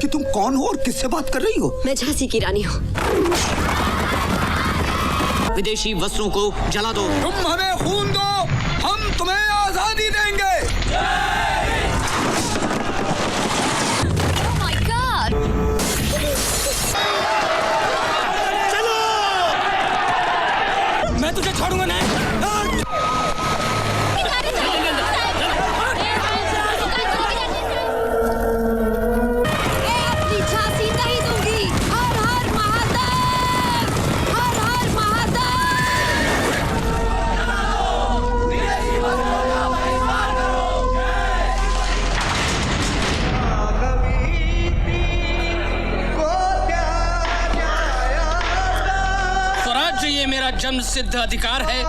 कि तुम कौन हो और किससे बात कर रही हो? मैं झांसी की रानी हूँ। विदेशी वस्त्रों को जला दो। तुम हमें खून दो, हम तुम्हें आजादी देंगे। Oh my God! चलो, मैं तुझे छोड़ूंगा नहीं। ये मेरा जन्म सिद्ध अधिकार है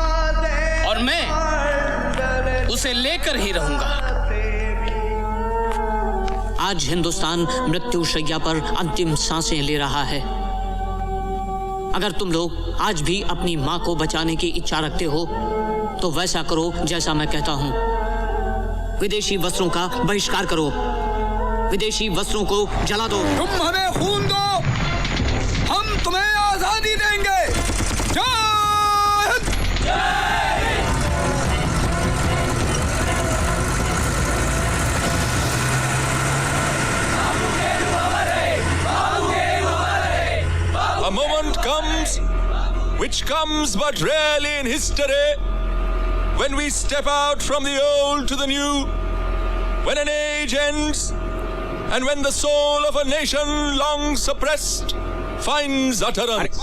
और मैं उसे लेकर ही रहूंगा। आज हिंदुस्तान मृत्यु शैया पर अंतिम सांसें ले रहा है। अगर तुम लोग आज भी अपनी मां को बचाने की इच्छा रखते हो तो वैसा करो जैसा मैं कहता हूं। विदेशी वस्त्रों का बहिष्कार करो, विदेशी वस्त्रों को जला दो। तुम हमें खून दो, हम तुम्हें आजादी देंगे। A moment comes, which comes but rarely in history, when we step out from the old to the new, when an age ends, and when the soul of a nation long suppressed finds utterance.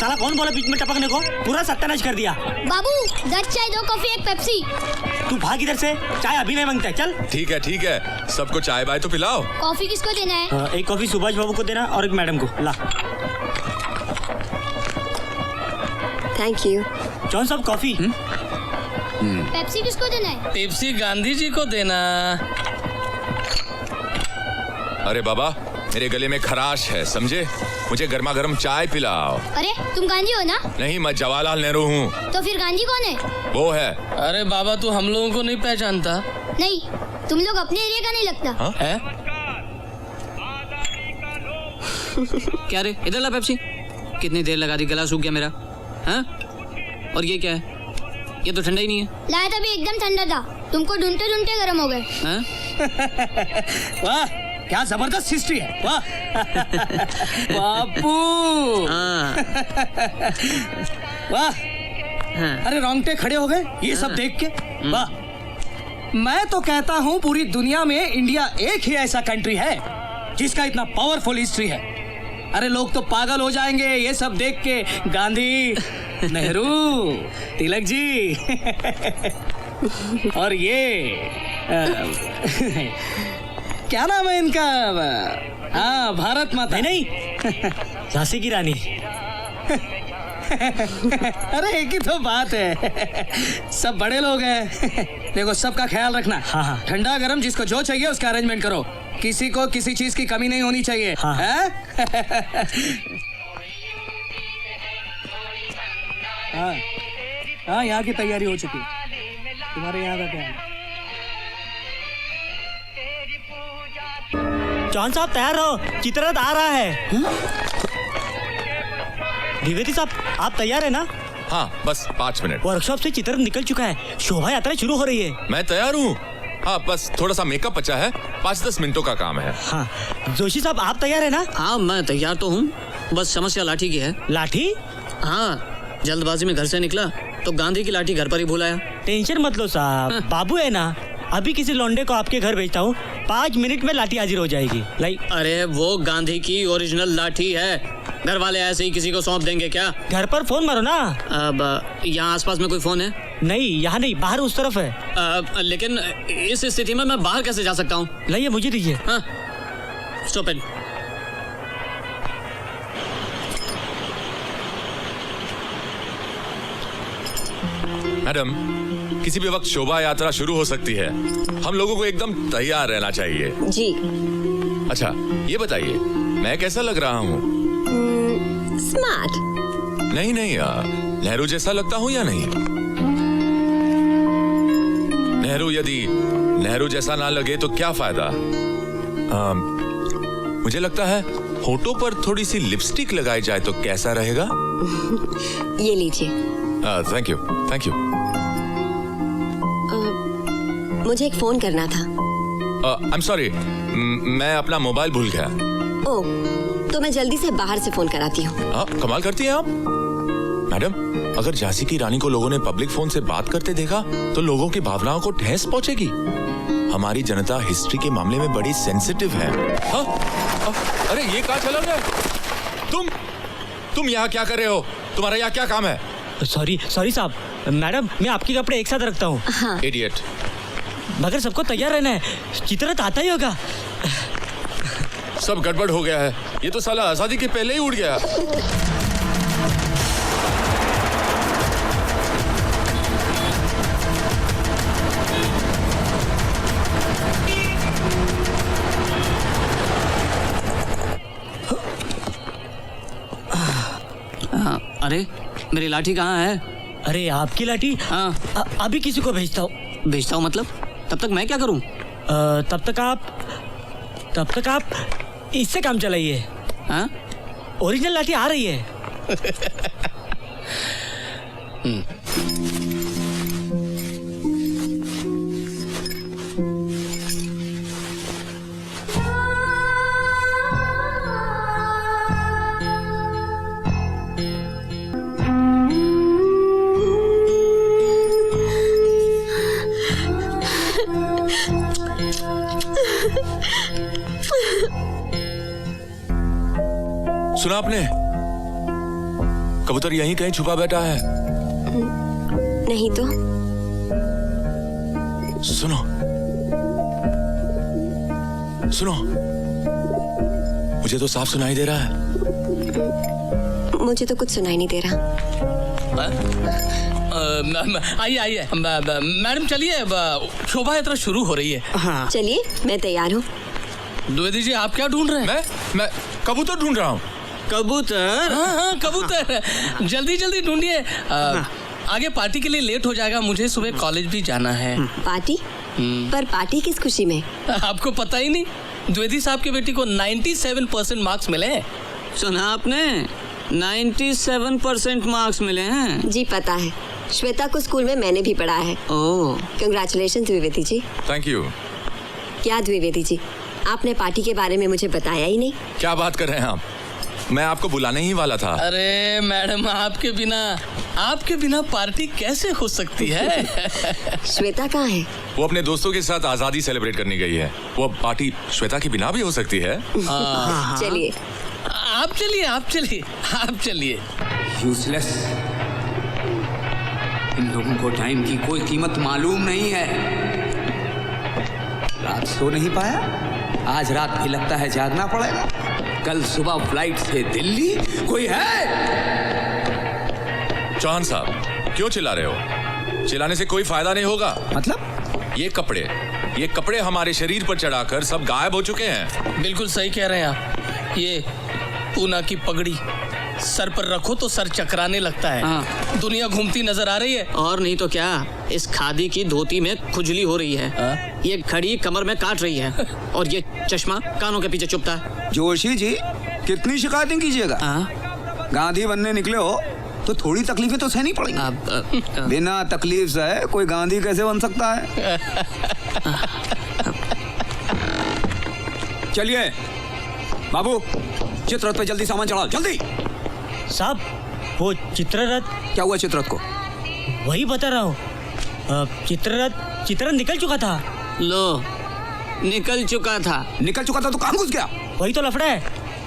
साला कौन बोला बीच में टपकने को? पूरा सत्यानाश कर दिया। बाबू 10 चाय 2 कॉफी 1 पेप्सी। तू भाग इधर से, चाय अभी नहीं मांगता है। चल ठीक है, सबको चाय बाय तो पिलाओ। कॉफी किसको देना है? एक कॉफी सुभाष बाबू को देना और एक मैडम को। ला थैंक यू। जॉन साहब कॉफी। पेप्सी किसको देना है? पेप्सी गांधी जी को देना। अरे बाबा, मेरे गले में खराश है, समझे? मुझे गर्मा गर्म चाय पिलाओ। अरे तुम गांधी हो ना? नहीं, मैं जवाहरलाल नेहरू हूँ। तो फिर गांधी कौन है? वो है। अरे बाबा, तू हम लोगों को नहीं पहचानता? नहीं, तुम लोग अपने एरिया का नहीं लगता। हाँ? है? क्या रे, इधर ला पेप्सी। कितनी देर लगा दी, गला सूख गया मेरा। हाँ? और ये क्या है? ये तो ठंडा ही नहीं है। लाया था भी एकदम ठंडा था, तुमको ढूंढते ढूंढते गर्म हो गए। वाह, क्या जबरदस्त हिस्ट्री है। वाह बापू। वाह, अरे रोंगटे खड़े हो गए ये सब देख के। वाह, मैं तो कहता हूँ पूरी दुनिया में इंडिया एक ही ऐसा कंट्री है जिसका इतना पावरफुल हिस्ट्री है। अरे लोग तो पागल हो जाएंगे ये सब देख के। गांधी, नेहरू, तिलक जी और ये क्या नाम है इनका? हाँ, भारत माता। नहीं, झांसी की रानी। अरे एक ही तो बात है, सब बड़े लोग हैं। देखो, सबका ख्याल रखना। हाँ। ठंडा गरम जिसको जो चाहिए उसका अरेंजमेंट करो, किसी को किसी चीज की कमी नहीं होनी चाहिए। हाँ। हाँ, यहाँ की तैयारी हो चुकी है। तुम्हारे यहाँ का क्या है? जॉन साहब तैयार रहो, चित्ररथ आ रहा है। द्विवेदी साहब, आप तैयार है ना? हाँ, बस 5 मिनट। वर्कशॉप से चित्ररथ निकल चुका है, शोभा यात्रा शुरू हो रही है। मैं तैयार हूँ। हाँ, बस थोड़ा सा मेकअप बचा है, 5-10 मिनटों का काम है। हाँ, जोशी साहब आप तैयार है ना? हाँ, मैं तैयार तो हूँ, बस समस्या लाठी की है। लाठी? हाँ, जल्दबाजी में घर से निकला तो गांधी की लाठी घर पर ही भूल आया। टेंशन मत लो साहब, बाबू है ना, अभी किसी लौंडे को आपके घर भेजता हूँ, 5 मिनट में लाठी हाजिर हो जाएगी। अरे वो गांधी की ओरिजिनल लाठी है, घर वाले ऐसे ही किसी को सौंप देंगे क्या? घर पर फोन मारो ना। अब यहाँ आसपास में कोई फोन है? नहीं, यहाँ नहीं, बाहर उस तरफ है। लेकिन इस स्थिति में मैं बाहर कैसे जा सकता हूँ? लाइए, मुझे दीजिए। हाँ, स्टॉप इट। मैडम, किसी भी वक्त शोभा यात्रा शुरू हो सकती है, हम लोगों को एकदम तैयार रहना चाहिए। जी। अच्छा, ये बताइए मैं कैसा लग रहा हूँ? स्मार्ट। नहीं नहीं यार, नेहरू जैसा लगता हूँ या नहीं? नेहरू जैसा ना लगे तो क्या फायदा? मुझे लगता है होठों पर थोड़ी सी लिपस्टिक लगाई जाए तो कैसा रहेगा? ये लीजिए। Thank you thank you. मुझे एक फोन करना था। आई एम सॉरी, मैं अपना मोबाइल भूल गया। ओह, तो मैं जल्दी से बाहर से फोन कराती हूँ। कमाल करती हैं आप मैडम। अगर झांसी की रानी को लोगों ने पब्लिक फोन से बात करते देखा तो लोगों की भावनाओं को ठेस पहुंचेगी। हमारी जनता हिस्ट्री के मामले में बड़ी सेंसिटिव है। अरे ये कहाँ चला गया? तुम यहाँ क्या कर रहे हो? तुम्हारा यहाँ क्या काम है? सॉरी साहब, मैडम मैं आपके कपड़े एक साथ रखता हूँ। हाँ। इडियट। मगर सबको तैयार रहना है, चित्ररथ आता ही होगा। सब गड़बड़ हो गया है। ये तो साला आजादी के पहले ही उड़ गया। अरे मेरी लाठी कहाँ है? अरे आपकी लाठी? हाँ। अभी किसी को भेजता हूँ। भेजता हूँ मतलब? तब तक मैं क्या करूँ? तब तक आप इससे काम चलाइए। हाँ? ओरिजिनल लाठी आ रही है। सुना आपने? कबूतर यहीं कहीं छुपा बैठा है। नहीं तो? सुनो मुझे तो साफ सुनाई दे रहा है। मुझे तो कुछ सुनाई नहीं दे रहा। आइए मैडम, चलिए, शोभा यात्रा शुरू हो रही है। हाँ। चलिए, मैं तैयार हूँ। द्विवेदी जी, आप क्या ढूंढ रहे हैं? मैं कबूतर ढूंढ रहा हूँ। कबूतर? हाँ, कबूतर। जल्दी ढूंढिए। आगे पार्टी के लिए लेट हो जाएगा, मुझे सुबह कॉलेज भी जाना है। पार्टी? पर पार्टी किस खुशी में? आपको पता ही नहीं, द्विवेदी साहब की बेटी को 97% मार्क्स मिले हैं। सुना आपने? 97% मार्क्स मिले हैं। जी पता है, श्वेता को स्कूल में मैंने भी पढ़ा है। Oh, congratulation Dwivedi ji. Thank you. क्या द्विवेदी जी, आपने पार्टी के बारे में मुझे बताया ही नहीं। क्या बात कर रहे हैं आप? मैं आपको बुलाने ही वाला था। अरे मैडम, आपके बिना पार्टी कैसे हो सकती है? श्वेता कहाँ है? वो अपने दोस्तों के साथ आजादी सेलिब्रेट करने गई है। वो पार्टी श्वेता के बिना भी हो सकती है। चलिए आप चलिए। यूजलेस। इन लोगों को टाइम की कोई कीमत मालूम नहीं है। रात सो नहीं पाया, आज रात भी लगता है जागना पड़ेगा। कल सुबह फ्लाइट से दिल्ली। कोई है? चौहान साहब, क्यों चिल्ला रहे हो? चिल्लाने से कोई फायदा नहीं होगा। मतलब? ये कपड़े हमारे शरीर पर चढ़ाकर सब गायब हो चुके हैं। बिल्कुल सही कह रहे हैं आप। ये पूना की पगड़ी सर पर रखो तो सर चकराने लगता है। हाँ। दुनिया घूमती नजर आ रही है। और नहीं तो क्या, इस खादी की धोती में खुजली हो रही है। ये घड़ी कमर में काट रही है और ये चश्मा कानों के पीछे चुभता है। जोशी जी, कितनी शिकायतें कीजिएगा? गांधी बनने निकले हो तो थोड़ी तकलीफें तो सहनी पड़ेंगी। बिना तकलीफ से कोई गांधी कैसे बन सकता है? चलिए बाबू, चित्ररथ पे जल्दी सामान चढ़ाओ, जल्दी। साहब, वो चित्ररथ? क्या हुआ चित्ररथ को? वही बता रहा हूँ, चित्ररथ निकल चुका था। लो, निकल चुका था तो कहाँ घुस गया? वही तो लफड़ा है,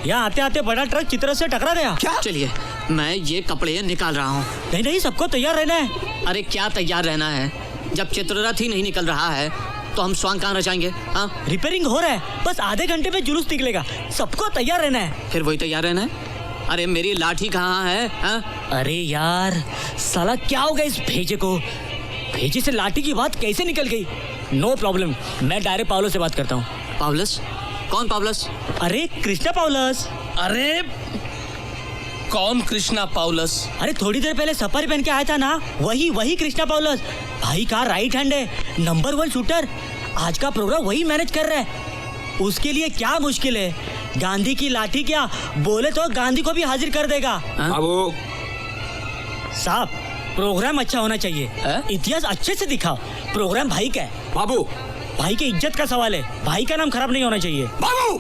यहाँ आते आते बड़ा ट्रक चित्ररथ से टकरा गया। क्या? चलिए, मैं ये कपड़े निकाल रहा हूँ। नहीं, सबको तैयार रहना है। अरे क्या तैयार रहना है? जब चित्ररथ ही नहीं निकल रहा है तो हम स्वांग कहाँ रचाएंगे? हाँ, रिपेयरिंग हो रहा है, बस आधे घंटे में जुलूस निकलेगा। सबको तैयार रहना है। फिर वही तैयार रहना है। अरे मेरी लाठी कहाँ है? हाँ? अरे यार, साला क्या हो गया इस भेजे को? भेजे से लाठी की बात कैसे निकल गई? नो प्रॉब्लम, मैं डायरेक्ट पावलो से बात करता हूँ। पावलस? कौन पावलस? अरे कृष्णा पावलस। अरे कौन कृष्णा पाउलस? अरे थोड़ी देर पहले सफारी पहन के आया था ना, वही कृष्णा पाउलस। भाई का राइट हैंड है, नंबर 1 शूटर। आज का प्रोग्राम वही मैनेज कर रहा है। उसके लिए क्या मुश्किल है, गांधी की लाठी क्या बोले तो गांधी को भी हाजिर कर देगा। बाबू साहब, प्रोग्राम अच्छा होना चाहिए, इतिहास अच्छे से दिखाओ। प्रोग्राम भाई का है बाबू, भाई की इज्जत का सवाल है, भाई का नाम खराब नहीं होना चाहिए। बाबू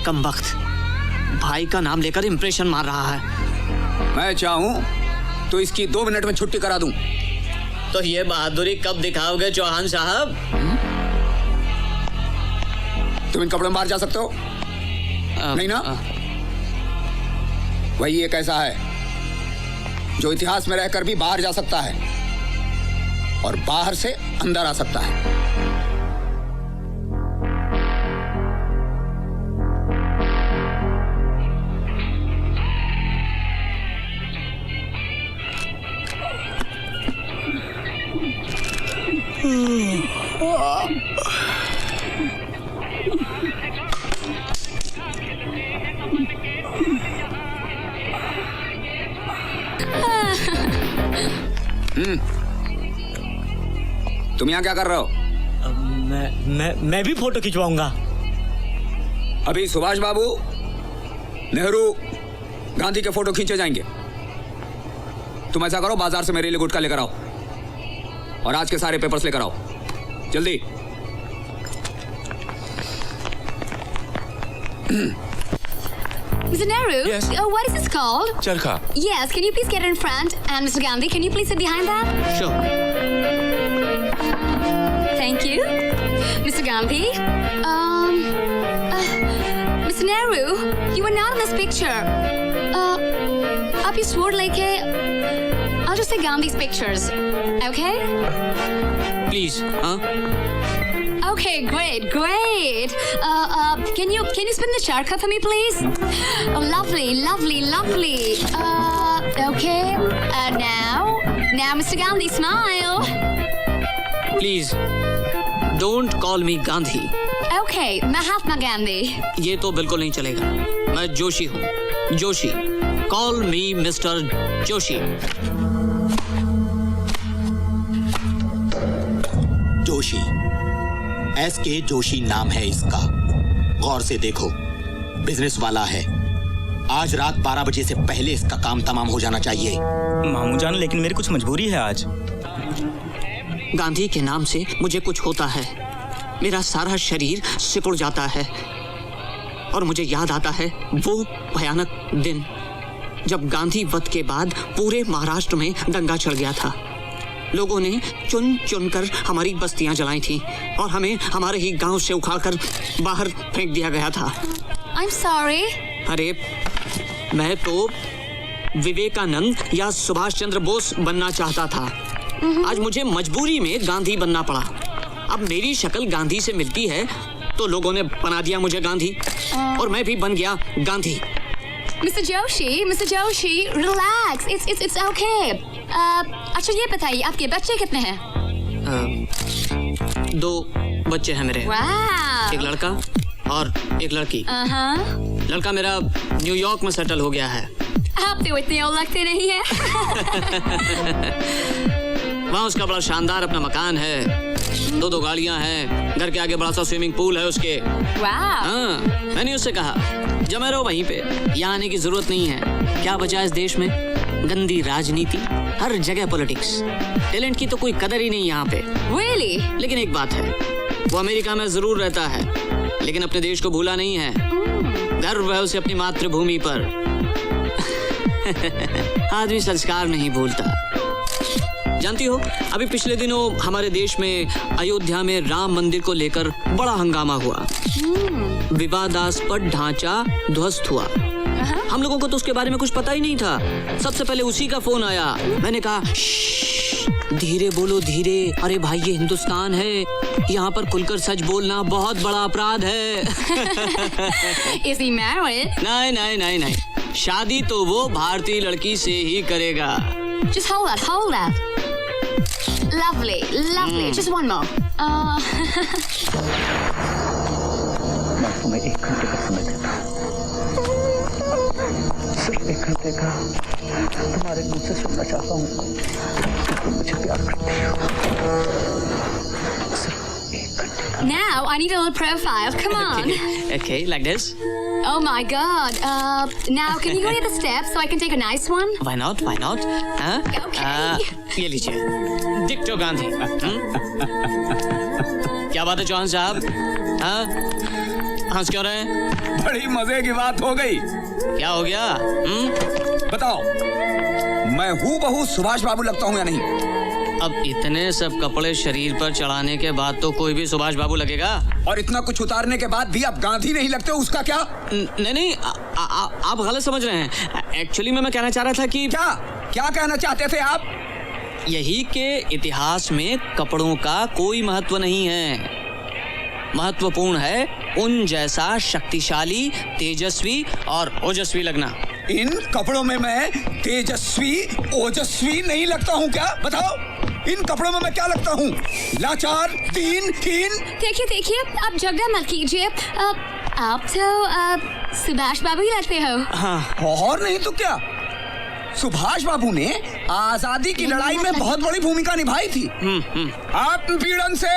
कमबख्त, भाई का नाम लेकर इंप्रेशन मार रहा है। मैं चाहूं तो इसकी 2 मिनट में छुट्टी करा दूं। तो ये बहादुरी कब दिखाओगे चौहान साहब? तुम इन कपड़ों में बाहर जा सकते हो? नहीं ना? वही एक ऐसा है जो इतिहास में रहकर भी बाहर जा सकता है और बाहर से अंदर आ सकता है। तुम यहाँ क्या कर रहे हो? मैं भी फोटो खिंचवाऊंगा। अभी सुभाष बाबू, नेहरू, गांधी के फोटो खींचे जाएंगे। तुम ऐसा करो, बाजार से मेरे लिए गुटखा लेकर आओ और आज के सारे पेपर्स लेकर आओ, जल्दी। Mr. Nehru, Yes? what is this called? चरखा। Yes, can you please get in front? And Mr. Gandhi, can you please sit behind that? Sure. Thank you. Mr. Gandhi, Mr. Nehru, you were not in this picture. आप ये sword लेके, I'll just say Gandhi's pictures, okay? Please, हाँ? Okay, great. Can you spin the charkha for me, please? Oh, lovely. Okay. Now, Mr. Gandhi, smile. Please, don't call me Gandhi. Okay, Mahatma Gandhi. ये तो बिल्कुल नहीं चलेगा। मैं जोशी हूँ, Joshi. Call me Mr. Joshi. Joshi, SK Joshi नाम है इसका। गौर से देखो, बिजनेस वाला है। आज रात 12 बजे से पहले इसका काम तमाम हो जाना चाहिए। मामू जान, लेकिन मेरी कुछ मजबूरी है आज। गांधी के नाम से मुझे कुछ होता है, मेरा सारा शरीर सिकुड़ जाता है और मुझे याद आता है वो भयानक दिन जब गांधी वध के बाद पूरे महाराष्ट्र में दंगा चढ़ गया था। लोगों ने चुन चुन कर हमारी बस्तियां जलाई थी और हमें हमारे ही गांव से उखाड़कर बाहर फेंक दिया गया था। I'm sorry. अरे मैं तो विवेकानंद या सुभाष चंद्र बोस बनना चाहता था। आज मुझे मजबूरी में गांधी बनना पड़ा। अब मेरी शक्ल गांधी से मिलती है तो लोगों ने बना दिया मुझे गांधी और मैं भी बन गया Gandhi. Mr. Joshi, relax. It's okay. अच्छा ये बताइए, आपके बच्चे कितने हैं? 2 बच्चे हैं मेरे। Wow. एक लड़का और एक लड़की। लड़का मेरा न्यूयॉर्क में सेटल हो गया है। आप तो इतने और लगते नहीं हैं। वहाँ उसका बड़ा शानदार अपना मकान है, 2 गाड़ियाँ हैं, घर के आगे बड़ा सा स्विमिंग पूल है उसके। हाँ, मैंने उससे कहा जमे रहो वहीं पे, यहाँ आने की जरूरत नहीं है। क्या बचा इस देश में? गंदी राजनीति, हर जगह पॉलिटिक्स, टैलेंट की तो कोई कदर ही नहीं यहाँ पे। Really? लेकिन एक बात है, वो अमेरिका में जरूर रहता है लेकिन अपने देश को भूला नहीं है। गर्व है उसे अपनी मातृभूमि पर। आदमी संस्कार नहीं भूलता। जानती हो, अभी पिछले दिनों हमारे देश में अयोध्या में राम मंदिर को लेकर बड़ा हंगामा हुआ। विवादास्पद ढांचा ध्वस्त हुआ। हम लोगों को तो उसके बारे में कुछ पता ही नहीं था। सबसे पहले उसी का फोन आया। मैंने कहा धीरे बोलो धीरे, अरे भाई ये हिंदुस्तान है, यहाँ पर खुलकर सच बोलना बहुत बड़ा अपराध है। Is he married? नहीं, शादी तो वो भारतीय लड़की से ही करेगा। Just hold that. Lovely, lovely. Just one more. मैं तुम्हें 1 घंटे का समय देता हूँ, सिर्फ 1 घंटे का। तुम्हारे मुंह से सुनना चाहता हूँ कि तुम मुझे प्यार करती हो। सिर्फ 1 घंटे का। Now I need a little profile. Come on. Okay, like this. Oh my God. Now can you go to the steps so I can take a nice one? Why not? Why not? हाँ? Okay. ये लीजिए, डिक्टो गांधी। क्या बात है चौहान साहब? हाँ? हंस क्यों रहे हैं? बड़ी मजे की बात हो गई। क्या हो गया? बताओ, मैं हूबहू सुभाष बाबू लगता हूँ या नहीं? अब इतने सब कपड़े शरीर पर चढ़ाने के बाद तो कोई भी सुभाष बाबू लगेगा। और इतना कुछ उतारने के बाद भी आप गांधी नहीं लगते, उसका क्या? नहीं, आप गलत समझ रहे हैं। एक्चुअली मैं कहना चाह रहा था कि क्या कहना चाहते थे आप? यही के इतिहास में कपड़ों का कोई महत्व नहीं है। महत्वपूर्ण है उन जैसा शक्तिशाली, तेजस्वी और ओजस्वी लगना। इन कपड़ों में मैं तेजस्वी, ओजस्वी नहीं लगता हूँ क्या? बताओ, इन कपड़ों में मैं क्या लगता हूँ? लाचार, दीनहीन। देखिए, आप झगड़ा मत कीजिए। आप तो सुभाष बाबू ही लगते हो। हाँ। और नहीं तो क्या? सुभाष बाबू ने आजादी की लड़ाई में बहुत बड़ी भूमिका निभाई थी। आत्मपीड़न से,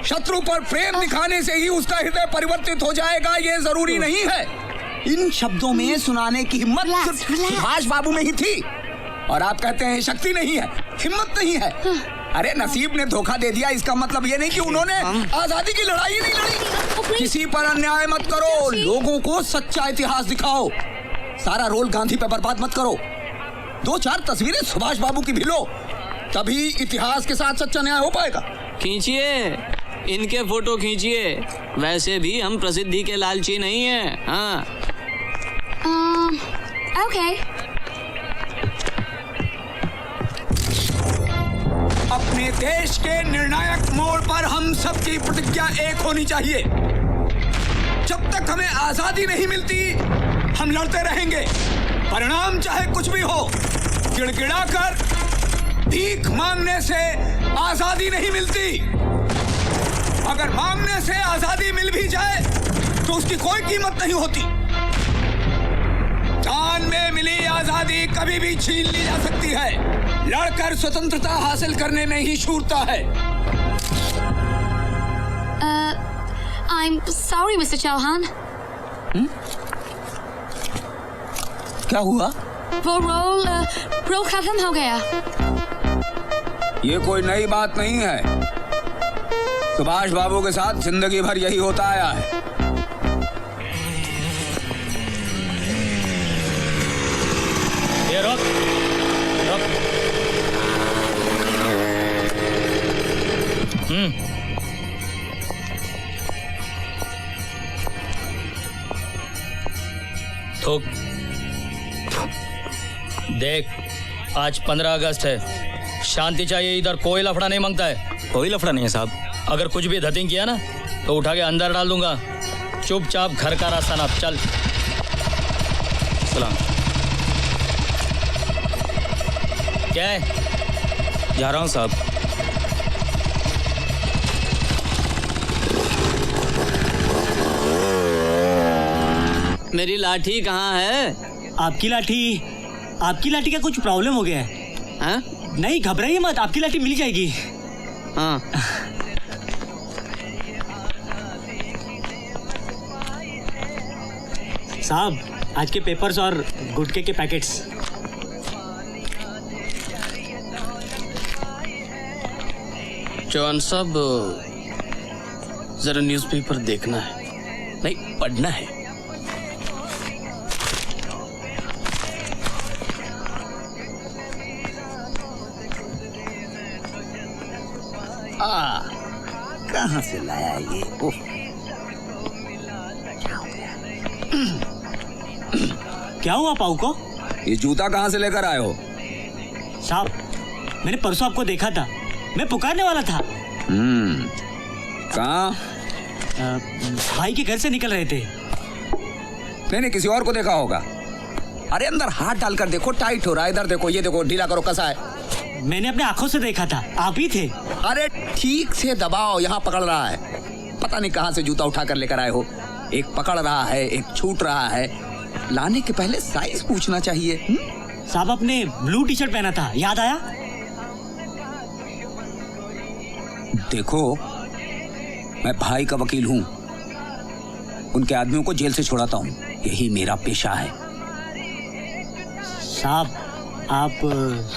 शत्रु पर प्रेम दिखाने से ही उसका हृदय परिवर्तित हो जाएगा, ये जरूरी नहीं है। इन शब्दों में सुनाने की हिम्मत सिर्फ सुभाष बाबू में ही थी। और आप कहते हैं शक्ति नहीं है, हिम्मत नहीं है। अरे नसीब ने धोखा दे दिया, इसका मतलब ये नहीं कि उन्होंने आजादी की लड़ाई नहीं लड़ी। किसी पर अन्याय मत करो, लोगों को सच्चा इतिहास दिखाओ। सारा रोल गांधी पे बर्बाद मत करो। 2-4 तस्वीरें सुभाष बाबू की भी लो, तभी इतिहास के साथ सच्चा न्याय हो पाएगा। खींचिए, इनके फोटो खींचिए। वैसे भी हम प्रसिद्धि के लालची नहीं हैं। हाँ। Okay. अपने देश के निर्णायक मोड़ पर हम सबकी प्रतिज्ञा एक होनी चाहिए। जब तक हमें आजादी नहीं मिलती, हम लड़ते रहेंगे। परिणाम चाहे कुछ भी हो, गिड़गिड़ाकर भीख मांगने से आजादी नहीं मिलती। अगर मांगने से आजादी मिल भी जाए तो उसकी कोई कीमत नहीं होती। जान में मिली आजादी कभी भी छीन ली जा सकती है। लड़कर स्वतंत्रता हासिल करने में ही शूरता है। I'm sorry, Mr. Chauhan. क्या हुआ? वो रोल खत्म हो गया। ये कोई नई बात नहीं है। सुभाष बाबू के साथ जिंदगी भर यही होता आया है। ये रोक। थूक। देख, आज 15 अगस्त है। शांति चाहिए, इधर कोई लफड़ा नहीं मांगता है। कोई लफड़ा नहीं है साहब। अगर कुछ भी धतिंग किया ना तो उठा के अंदर डाल दूंगा। चुपचाप घर का रास्ता नाप, चल। सलाम। क्या है? जा रहा हूँ साहब। मेरी लाठी कहाँ है? आपकी लाठी का कुछ प्रॉब्लम हो गया है। हाँ? नहीं, घबराइए मत, आपकी लाठी मिल जाएगी। हाँ। साहब, आज के पेपर्स और गुटके के पैकेट्स। चौहान साहब, जरा न्यूज़पेपर देखना है, नहीं पढ़ना है। कहाँ से लाया ये? क्या हुआ पाऊ को? ये जूता कहाँ से लेकर आए हो? साहब, मैंने परसों आपको देखा था, मैं पुकारने वाला था। कहाँ? भाई के घर से निकल रहे थे। नहीं, किसी और को देखा होगा। अरे अंदर हाथ डालकर देखो, टाइट हो रहा है। इधर देखो, ये देखो, ढीला करो, कसा है। मैंने अपने आंखों से देखा था, आप ही थे। अरे ठीक से दबाओ, यहाँ पकड़ रहा है। पता नहीं कहाँ से जूता उठा कर लेकर आए हो। एक पकड़ रहा है, एक छूट रहा है। लाने के पहले साइज पूछना चाहिए। साहब आपने ब्लू टी शर्ट पहना था, याद आया? देखो, मैं भाई का वकील हूँ। उनके आदमियों को जेल से छुड़ाता हूँ, यही मेरा पेशा है। साहब आप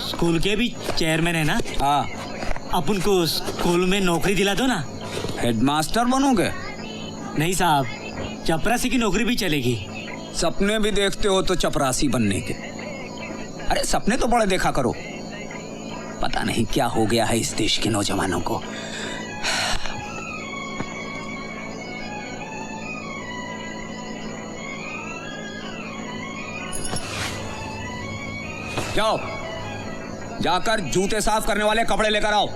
स्कूल के भी चेयरमैन है ना? हाँ। आप उनको स्कूल में नौकरी दिला दो ना। हेडमास्टर बनोगे? नहीं साहब, चपरासी की नौकरी भी चलेगी। सपने भी देखते हो तो चपरासी बनने के? अरे सपने तो बड़े देखा करो। पता नहीं क्या हो गया है इस देश के नौजवानों को। जाओ, जाकर जूते साफ करने वाले कपड़े लेकर आओ।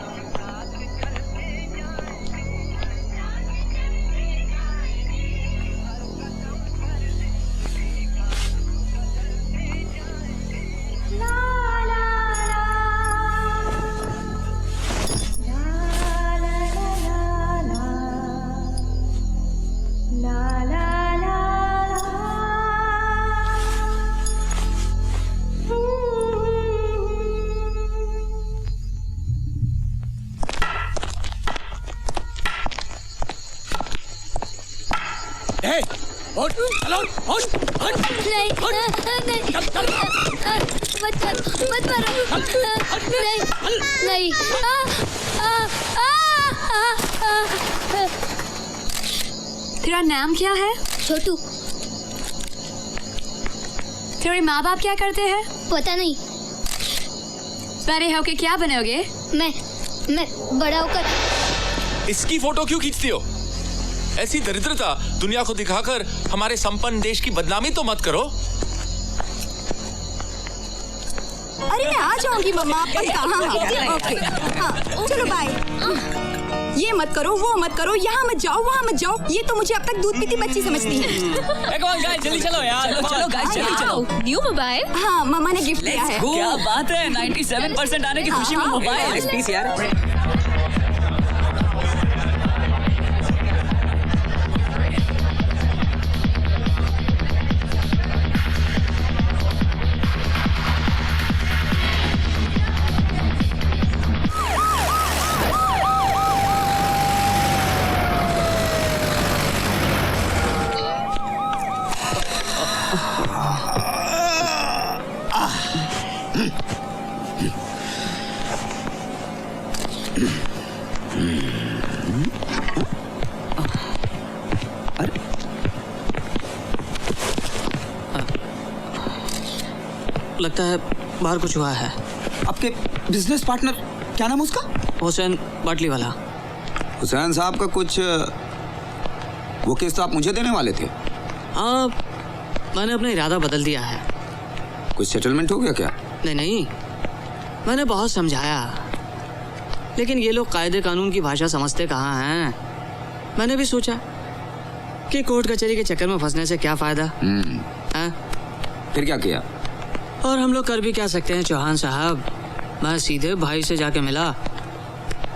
नहीं, मत मारो। नहीं। तेरा नाम क्या है? छोटू। तेरे माँ बाप क्या करते हैं? पता नहीं। बड़े होके क्या बनोगे? मैं बड़ा होकर। इसकी फोटो क्यों खींचती हो? ऐसी दरिद्रता दुनिया को दिखाकर हमारे संपन्न देश की बदनामी तो मत करो। अरे मैं आ जाऊंगी मम्मा, आप कहाँ? ओके, हाँ, चलो बाय। ये मत करो, वो मत करो, यहाँ मत जाओ, वहाँ मत जाओ। ये तो मुझे अब तक दूध पीती बच्ची समझती है। जल्दी चलो यार, चलो गाइस, जल्दी चलो। New mobile? हाँ, मम्मा ने गिफ्ट दिया है। क्या बात है, 97% आने की खुशी में मोबाइल। लगता है बाहर कुछ हुआ है। आपके बिजनेस पार्टनर, क्या नाम उसका? हुसैन बाटली वाला। हुसैन साहब का कुछ वो केस तो आप मुझे देने वाले थे। हाँ, मैंने अपना इरादा बदल दिया है। कुछ सेटलमेंट हो गया क्या? नहीं, मैंने बहुत समझाया, लेकिन ये लोग कायदे कानून की भाषा समझते कहाँ हैं। मैंने भी सोचा कि कोर्ट कचहरी के चक्कर में फंसने से क्या फायदा। फिर क्या किया? और हम लोग कर भी क्या सकते हैं चौहान साहब। मैं सीधे भाई से जाके मिला।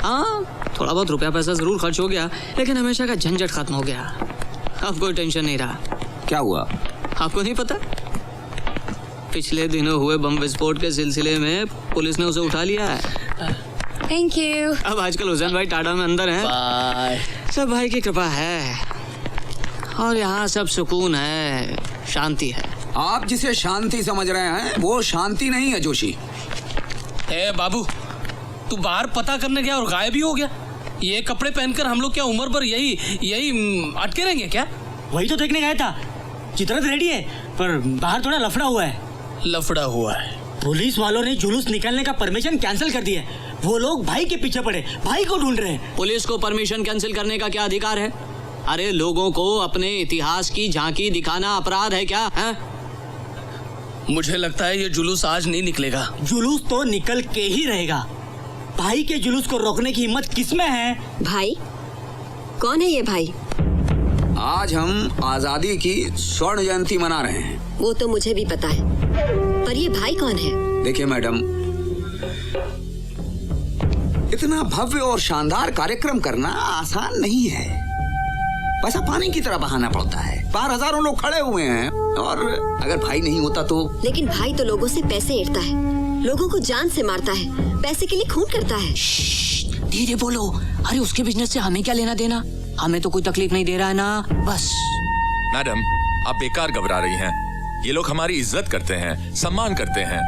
हाँ, थोड़ा बहुत रुपया पैसा जरूर खर्च हो गया, लेकिन हमेशा का झंझट खत्म हो गया। अब कोई टेंशन नहीं रहा। क्या हुआ? आपको नहीं पता? पिछले दिनों हुए बम विस्फोट के सिलसिले में पुलिस ने उसे उठा लिया है। Thank you. अब आजकल हुसैन भाई टाटा में अंदर हैं। सब भाई की कृपा है और यहाँ सब सुकून है, शांति है। आप जिसे शांति समझ रहे हैं वो शांति नहीं है जोशी। ए बाबू, तू बाहर पता करने गया और गायब ही हो गया। ये कपड़े पहनकर हम लोग क्या उम्र भर यही अटके रहेंगे क्या? वही तो देखने गया था। चित्रत रेडी है, पर बाहर थोड़ा लफड़ा हुआ है। लफड़ा हुआ है? पुलिस वालों ने जुलूस निकालने का परमिशन कैंसिल कर दिया। वो लोग भाई के पीछे पड़े, भाई को ढूंढ रहे हैं। पुलिस को परमिशन कैंसिल करने का क्या अधिकार है? अरे लोगों को अपने इतिहास की झांकी दिखाना अपराध है क्या? है? मुझे लगता है ये जुलूस आज नहीं निकलेगा। जुलूस तो निकल के ही रहेगा। भाई के जुलूस को रोकने की हिम्मत किसमें है? भाई? कौन है ये भाई? आज हम आजादी की स्वर्ण जयंती मना रहे हैं। वो तो मुझे भी पता है, पर ये भाई कौन है? देखिए मैडम, इतना भव्य और शानदार कार्यक्रम करना आसान नहीं है। पैसा पानी की तरह बहाना पड़ता है। बाहर हजारों लोग खड़े हुए हैं और अगर भाई नहीं होता तो। लेकिन भाई तो लोगों से पैसे ऐंठता है, लोगों को जान से मारता है, पैसे के लिए खून करता है। धीरे बोलो। अरे उसके बिजनेस से हमें क्या लेना देना? हमें तो कोई तकलीफ नहीं दे रहा है ना, बस। मैडम, आप बेकार घबरा रही हैं। ये लोग हमारी इज्जत करते हैं, सम्मान करते हैं।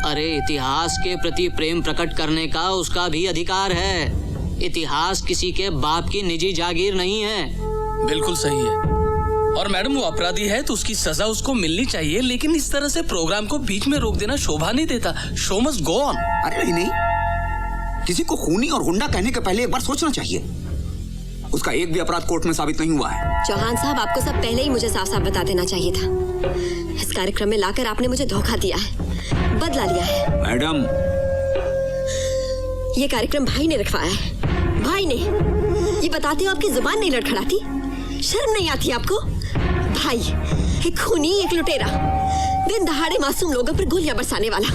अरे इतिहास के प्रति प्रेम प्रकट करने का उसका भी अधिकार है। इतिहास किसी के बाप की निजी जागीर नहीं है। बिल्कुल सही है। और मैडम वो अपराधी है तो उसकी सजा उसको मिलनी चाहिए, लेकिन इस तरह से प्रोग्राम को बीच में रोक देना शोभा नहीं देता। Show must go on. अरे नहीं, किसी को खूनी और गुंडा कहने के पहले एक बार सोचना चाहिए। उसका एक भी अपराध कोर्ट में साबित नहीं हुआ है। चौहान साहब, आपको सब पहले ही मुझे साफ साफ बता देना चाहिए था। इस कार्यक्रम में लाकर आपने मुझे धोखा दिया है, बदला लिया है। मैडम, ये कार्यक्रम भाई ने रखवाया है, भाई ने। ये बताते हो आपकी जुबान नहीं लड़खड़ाती? शर्म नहीं आती आपको? भाई एक खूनी, एक लुटेरा, दिन दहाड़े मासूम लोगों पर गोलियां बरसाने वाला,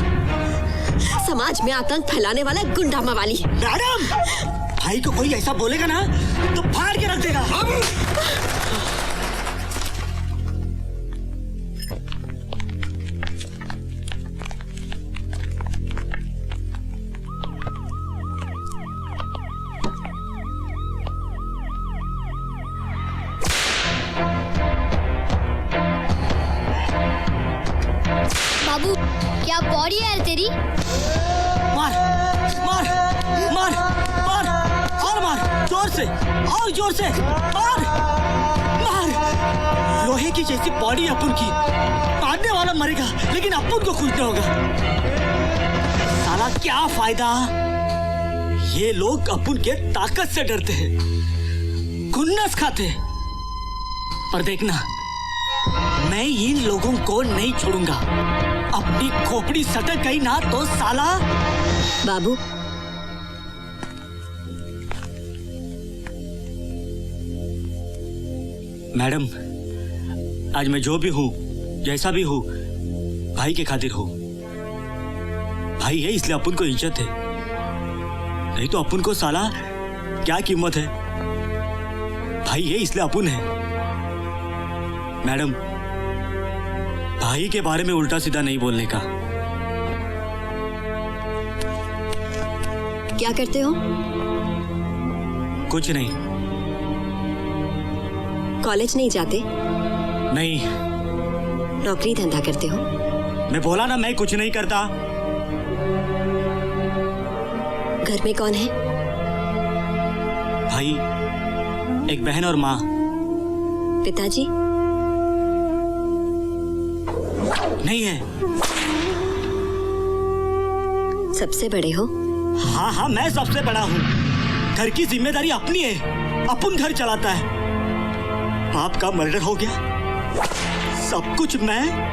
समाज में आतंक फैलाने वाला गुंडा मवाली। मैडम, भाई को कोई ऐसा बोलेगा ना तो फाड़ के रख देगा। बाबू क्या बॉडी है यार तेरी। मार मार मार मार और मार, जोर से और जोर से मार मार। लोहे की जैसी बॉडी अपन की, मारने वाला मरेगा लेकिन अपन को कुछ नहीं होगा। साला क्या फायदा? ये लोग अपन के ताकत से डरते हैं, खुन्नस खाते हैं। पर देखना, मैं इन लोगों को नहीं छोड़ूंगा। अपनी खोपड़ी सटक गई ना तो साला। बाबू, मैडम, आज मैं जो भी हूँ, जैसा भी हूँ, भाई के खातिर हूँ। भाई है इसलिए अपन को इज्जत है, नहीं तो अपन को साला क्या कीमत है। भाई है इसलिए अपन है। मैडम, भाई के बारे में उल्टा सीधा नहीं बोलने का। क्या करते हो? कुछ नहीं। कॉलेज नहीं जाते? नहीं। नौकरी धंधा करते हो? मैं बोला ना, मैं कुछ नहीं करता। घर में कौन है? भाई, एक बहन और माँ। पिताजी? नहीं है। सबसे बड़े हो? हाँ हाँ, मैं सबसे बड़ा हूँ। घर की जिम्मेदारी अपनी है, अपन घर चलाता है। बाप का मर्डर हो गया, सब कुछ मैं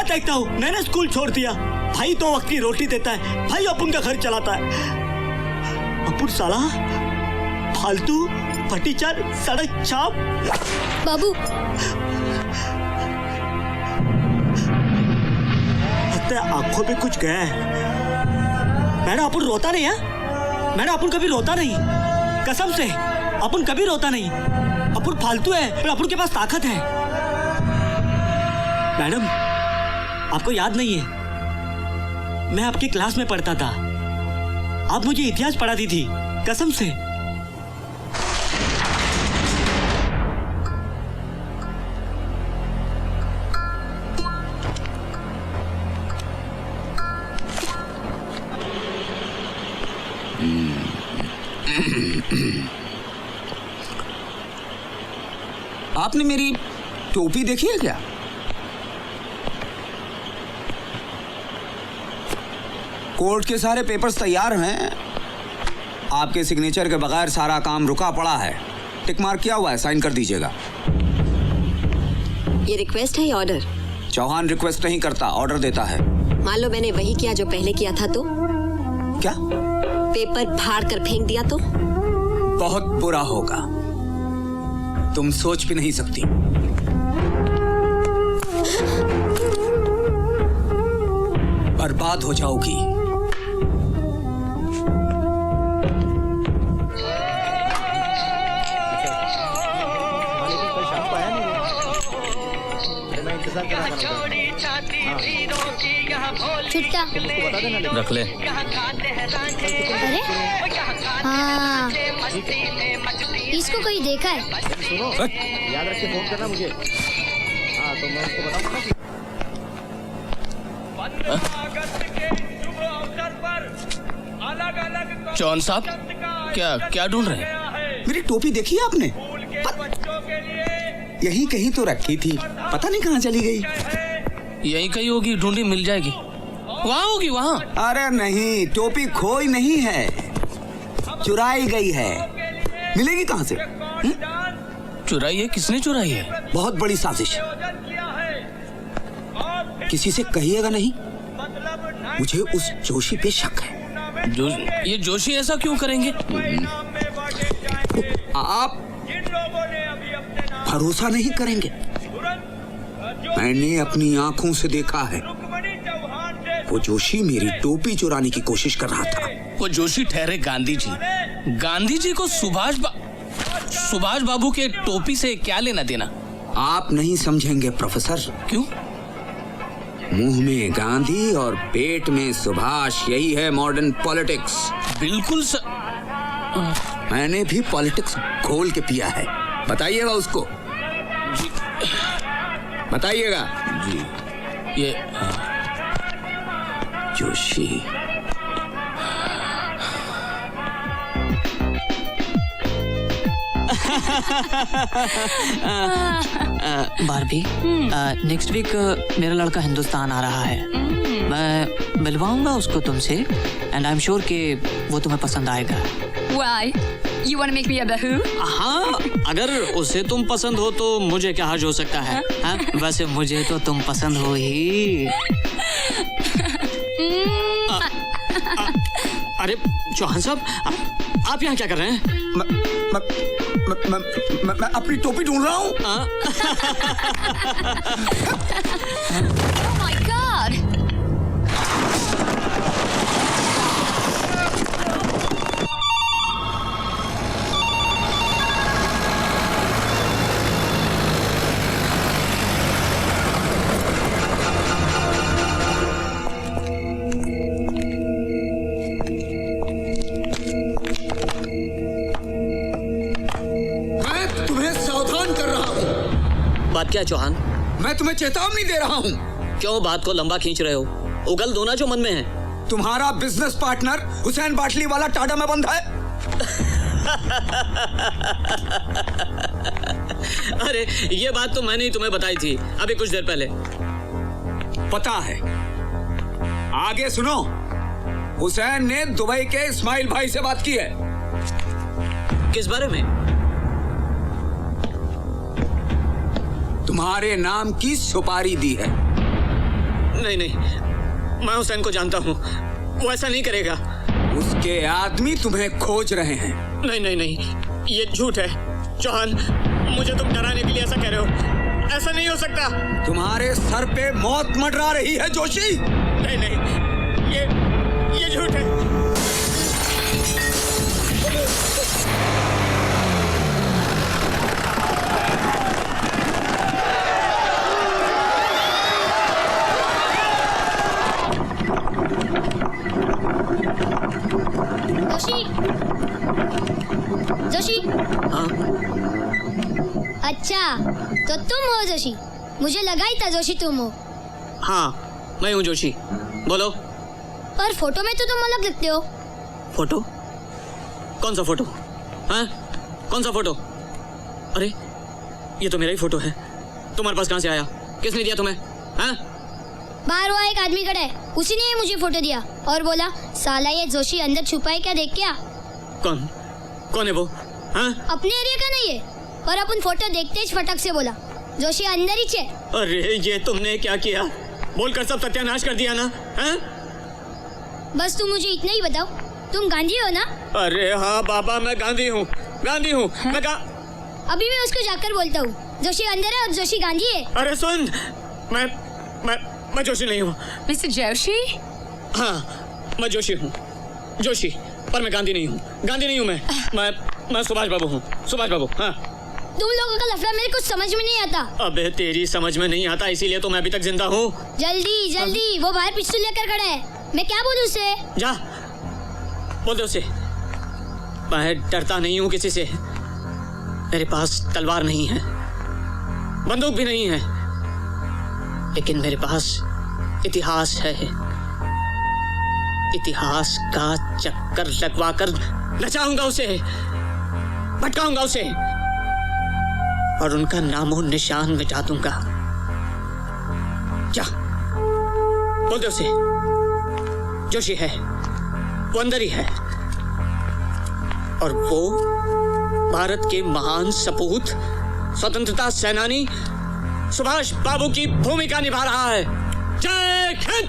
देखता हूँ। मैंने स्कूल छोड़ दिया। भाई 2 वक्त की रोटी देता है, भाई अपन का घर चलाता है। अपन साला फालतू फटीचर सड़क छाप। बाबू आंखों पे कुछ गया है। मैडम, अपन रोता नहीं है। मैडम, अपन कभी रोता नहीं, कसम से अपन कभी रोता नहीं। अपन फालतू है पर अपन के पास ताकत है। मैडम, आपको याद नहीं है, मैं आपकी क्लास में पढ़ता था। आप मुझे इतिहास पढ़ाती थी, कसम से। आपने मेरी टोपी देखी है क्या? कोर्ट के सारे पेपर्स तैयार हैं। आपके सिग्नेचर के बगैर सारा काम रुका पड़ा है। टिक मार्क किया हुआ है, साइन कर दीजिएगा। ये रिक्वेस्ट है या ऑर्डर? चौहान रिक्वेस्ट नहीं करता, ऑर्डर देता है। मान लो मैंने वही किया जो पहले किया था तो? क्या? पेपर फाड़ कर फेंक दिया तो? बहुत बुरा होगा, तुम सोच भी नहीं सकती। बर्बाद हो जाओगी। छुट्टा रख ले। अरे हाँ, इसको कोई देखा है? याद रख के फोन करना मुझे। हाँ तो मैं उसको बताऊंगा। चौहान साहब, क्या क्या ढूंढ रहे हैं? मेरी टोपी देखी आपने? यहीं कहीं तो रखी थी, पता नहीं कहाँ चली गई। यहीं कहीं होगी, ढूंढी मिल जाएगी। वहाँ होगी वहाँ। अरे नहीं, टोपी खोई नहीं है, चुराई गई है। मिलेगी कहाँ से? चुराई है? किसने चुराई है? बहुत बड़ी साजिश। किसी से कहिएगा नहीं, मुझे उस जोशी पे शक है। ये जोशी ऐसा क्यों करेंगे? आप भरोसा नहीं करेंगे, मैंने अपनी आंखों से देखा है। वो जोशी मेरी टोपी चुराने की कोशिश कर रहा था। वो जोशी ठहरे गांधी जी। गांधी जी को सुभाष बाबू के टोपी से क्या लेना देना? आप नहीं समझेंगे प्रोफेसर। क्यों? मुंह में गांधी और पेट में सुभाष, यही है मॉडर्न पॉलिटिक्स। बिल्कुल मैंने भी पॉलिटिक्स घोल के पिया है। बताइएगा उसको, बताइएगा जी। ये जोशी बारबी, नेक्स्ट वीक मेरा लड़का हिंदुस्तान आ रहा है। मैं मिलवाऊंगा उसको तुमसे, एंड आई एम श्योर कि वो तुम्हें पसंद आएगा। Why? You want to make me a bahoo? हाँ, अगर उसे तुम पसंद हो तो मुझे क्या हर्ज हो सकता है? हाँ? वैसे मुझे तो तुम पसंद हो ही। अरे चौहान साहब, आप यहाँ क्या कर रहे हैं? मैं अपनी टोपी ढूंढ रहा हूँ। Oh my God! बात क्या है चौहान? मैं तुम्हें चेतावनी दे रहा हूँ। क्यों बात को लंबा खींच रहे हो? उगल दो ना जो मन में है। तुम्हारा बिजनेस पार्टनर हुसैन बाटली वाला टाटा में बंद है। अरे ये बात तो मैंने ही तुम्हें बताई थी अभी कुछ देर पहले। पता है, आगे सुनो। हुसैन ने दुबई के इस्माइल भाई से बात की है। किस बारे में? तुम्हारे नाम की सुपारी दी है। नहीं नहीं, मैं हुसैन को जानता हूँ, वो ऐसा नहीं करेगा। उसके आदमी तुम्हें खोज रहे हैं। नहीं नहीं नहीं, ये झूठ है चौहान। मुझे तुम डराने के लिए ऐसा कह रहे हो, ऐसा नहीं हो सकता। तुम्हारे सर पे मौत मंडरा रही है जोशी। नहीं नहीं, ये झूठ है। जोशी, हाँ? अच्छा तो तुम हो जोशी? मुझे लगा ही था जोशी तुम हो। हाँ मैं हूँ जोशी, बोलो। पर फोटो में तो तुम अलग लगते हो। फोटो? कौन सा फोटो? हाँ, कौन सा फोटो? अरे ये तो मेरा ही फोटो है। तुम्हारे पास कहाँ से आया? किसने दिया तुम्हें? हाँ? बाहर हुआ एक आदमी खड़ा है, उसी ने मुझे फोटो दिया और बोला साला ये जोशी अंदर छुपा है क्या, देख क्या। कौन है वो? हाँ? अपने एरिया का नहीं है, पर अपन फोटो देखते ही फटक से बोला जोशी अंदर ही छे। अरे ये तुमने क्या किया? बोलकर सब सत्यानाश कर दिया ना? हाँ? बस तुम मुझे इतना ही बताओ, तुम गांधी हो ना? अरे हाँ बाबा, मैं गांधी हूँ। हाँ? अभी मैं उसको जाकर बोलता हूँ जोशी अंदर है और जोशी गांधी है। अरे सुन, मैं जोशी नहीं हूँ। मिस्टर जोशी? हाँ मैं जोशी हूँ, जोशी, पर मैं गांधी नहीं हूँ। मैं सुभाष बाबू हूँ, सुभाष बाबू। हाँ तुम लोगों का लफड़ा मेरे कुछ समझ में नहीं आता। अबे तेरी समझ में नहीं आता, इसीलिए तो मैं अभी तक जिंदा हूँ। जल्दी जल्दी, वो बाहर पिस्तौल लेकर खड़ा है। मैं क्या बोलूं उसे? जा बोल दे उसे, मैं डरता नहीं हूँ किसी से। मेरे पास तलवार नहीं है, बंदूक भी नहीं है, लेकिन मेरे पास इतिहास है। इतिहास का चक्कर लगवाकर नचाऊंगा उसे, भटकाऊंगा उसे और उनका नामो निशान मिटा दूंगा। जा बोल दे उसे, जोशी है वो अंदर ही है और वो भारत के महान सपूत स्वतंत्रता सेनानी सुभाष बाबू की भूमिका निभा रहा है। जय Hind.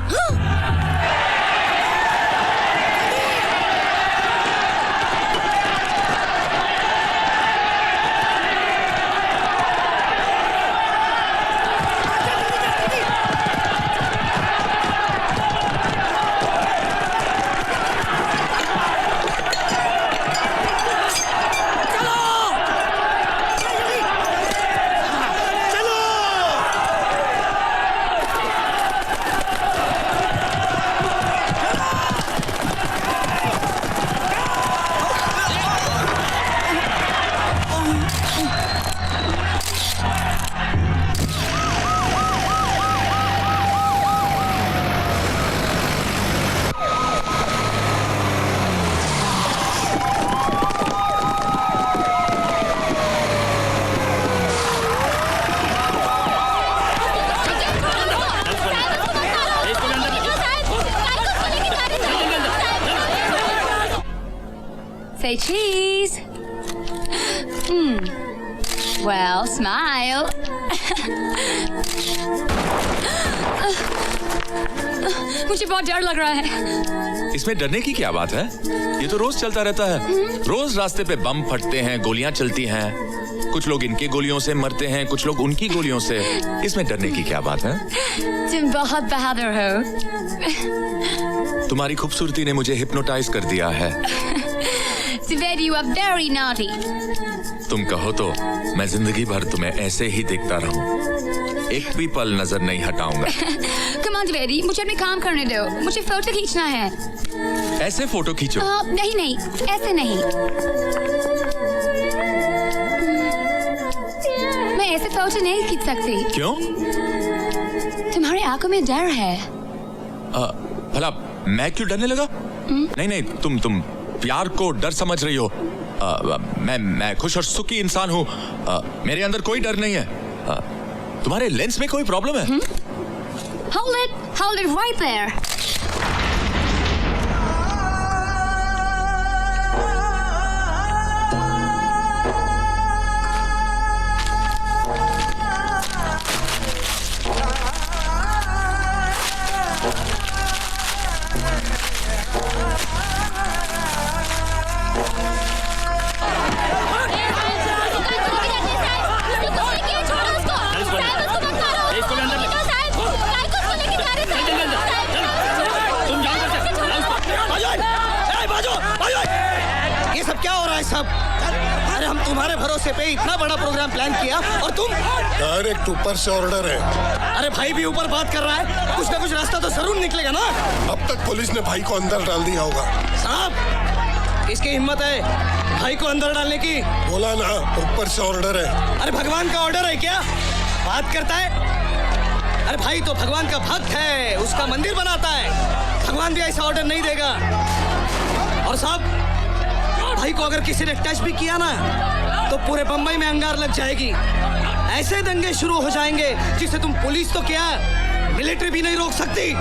Say cheese. Well, smile. मुझे बहुत डर लग रहा है। इसमें डरने की क्या बात है? ये तो रोज चलता रहता है। रोज रास्ते पे बम फटते हैं, गोलियां चलती हैं। कुछ लोग इनके गोलियों से मरते हैं, कुछ लोग उनकी गोलियों से। इसमें डरने की क्या बात है? तुम बहुत बहादुर हो। तुम्हारी खूबसूरती ने मुझे हिप्नोटाइज कर दिया है। Sveti, you are very naughty. तुम कहो तो मैं जिंदगी भर तुम्हें ऐसे ही देखता रहूं, एक भी पल नजर नहीं हटाऊंगा। Come on, Sveti, मुझे अपने काम करने दो। मुझे फोटो खींचना है। ऐसे फोटो खींचो। नहीं नहीं, ऐसे नहीं। मैं ऐसे फोटो नहीं खींच सकती। क्यों? तुम्हारी आंखों में डर है। भला मैं क्यों डरने लगा? नहीं नहीं, तुम प्यार को डर समझ रही हो। मैं खुश और सुखी इंसान हूँ। मेरे अंदर कोई डर नहीं है। तुम्हारे लेंस में कोई प्रॉब्लम है? Hold it right there. ये सब क्या हो रहा है सब? अरे हम तुम्हारे भरोसे पे इतना बड़ा प्रोग्राम प्लान किया और तुम डायरेक्ट ऊपर से ऑर्डर है। अरे भाई भी ऊपर बात कर रहा है, कुछ ना कुछ रास्ता तो जरूर निकलेगा ना। अब तक पुलिस ने भाई को अंदर डाल दिया होगा। साहब, किसकी हिम्मत है भाई को अंदर डालने की? बोला ना ऊपर से ऑर्डर है। अरे भगवान का ऑर्डर है क्या? बात करता है। अरे भाई तो भगवान का भक्त है, उसका मंदिर बनाता है। भगवान भी ऐसा ऑर्डर नहीं देगा। और साहब, भाई को अगर किसी ने टच भी किया ना तो पूरे बम्बई में अंगार लग जाएगी। ऐसे दंगे शुरू हो जाएंगे जिसे तुम पुलिस तो क्या मिलिट्री भी नहीं रोक सकती।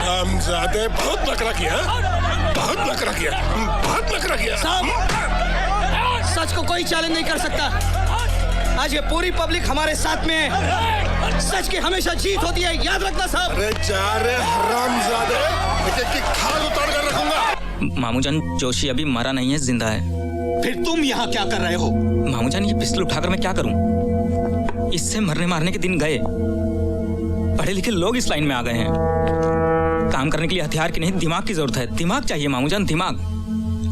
रामजादे, बहुत नखरा किया, बहुत नखरा किया, बहुत नखरा किया। साहब, सच को कोई चैलेंज नहीं कर सकता। आज ये पूरी पब्लिक हमारे साथ में है। सच की हमेशा जीत होती है, याद रखना साहब। अरे जा रे हरामजादे, एक एक खाल उतार कर रखूंगा। मामूजान, जोशी अभी मरा नहीं है, जिंदा है। फिर तुम यहाँ क्या कर रहे हो? मामूजान, ये पिस्टल उठाकर मैं क्या करूं? इससे मरने मारने के दिन गए। पढ़े लिखे लोग इस लाइन में आ गए हैं। काम करने के लिए हथियार की नहीं, दिमाग की जरूरत है। दिमाग चाहिए मामूजान, दिमाग।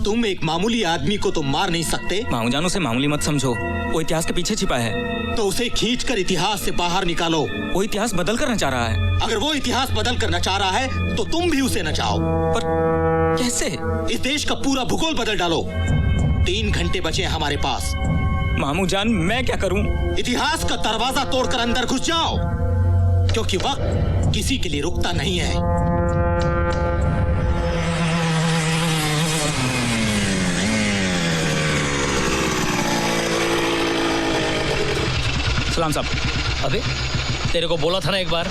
तुम एक मामूली आदमी को तो मार नहीं सकते। मामू जान, उसे मामूली मत समझो, वो इतिहास के पीछे छिपा है। तो उसे खींचकर इतिहास से बाहर निकालो। वो इतिहास बदल करना चाह रहा है। अगर वो इतिहास बदल कर नचा रहा है तो तुम भी उसे नचाओ। पर कैसे? इस देश का पूरा भूगोल बदल डालो। 3 घंटे बचे हैं हमारे पास। मामू जान, मैं क्या करूं? इतिहास का दरवाजा तोड़कर अंदर घुस जाओ, क्योंकि वक्त किसी के लिए रुकता नहीं है। सलाम साहब। अबे तेरे को बोला था ना एक बार,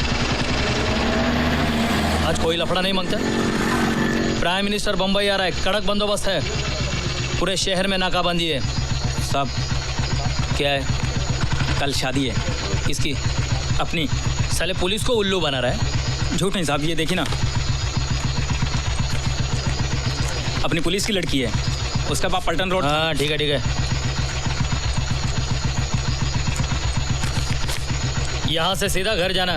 आज कोई लफड़ा नहीं मांगता। प्राइम मिनिस्टर बम्बई आ रहा है, कड़क बंदोबस्त है, पूरे शहर में नाकाबंदी है। साहब क्या है? कल शादी है। किसकी? अपनी। साले पुलिस को उल्लू बना रहा है। झूठ नहीं साहब, ये देखिए ना, अपनी पुलिस की लड़की है। उसका बाप पल्टन रोड। हाँ ठीक है ठीक है। यहाँ से सीधा घर जाना,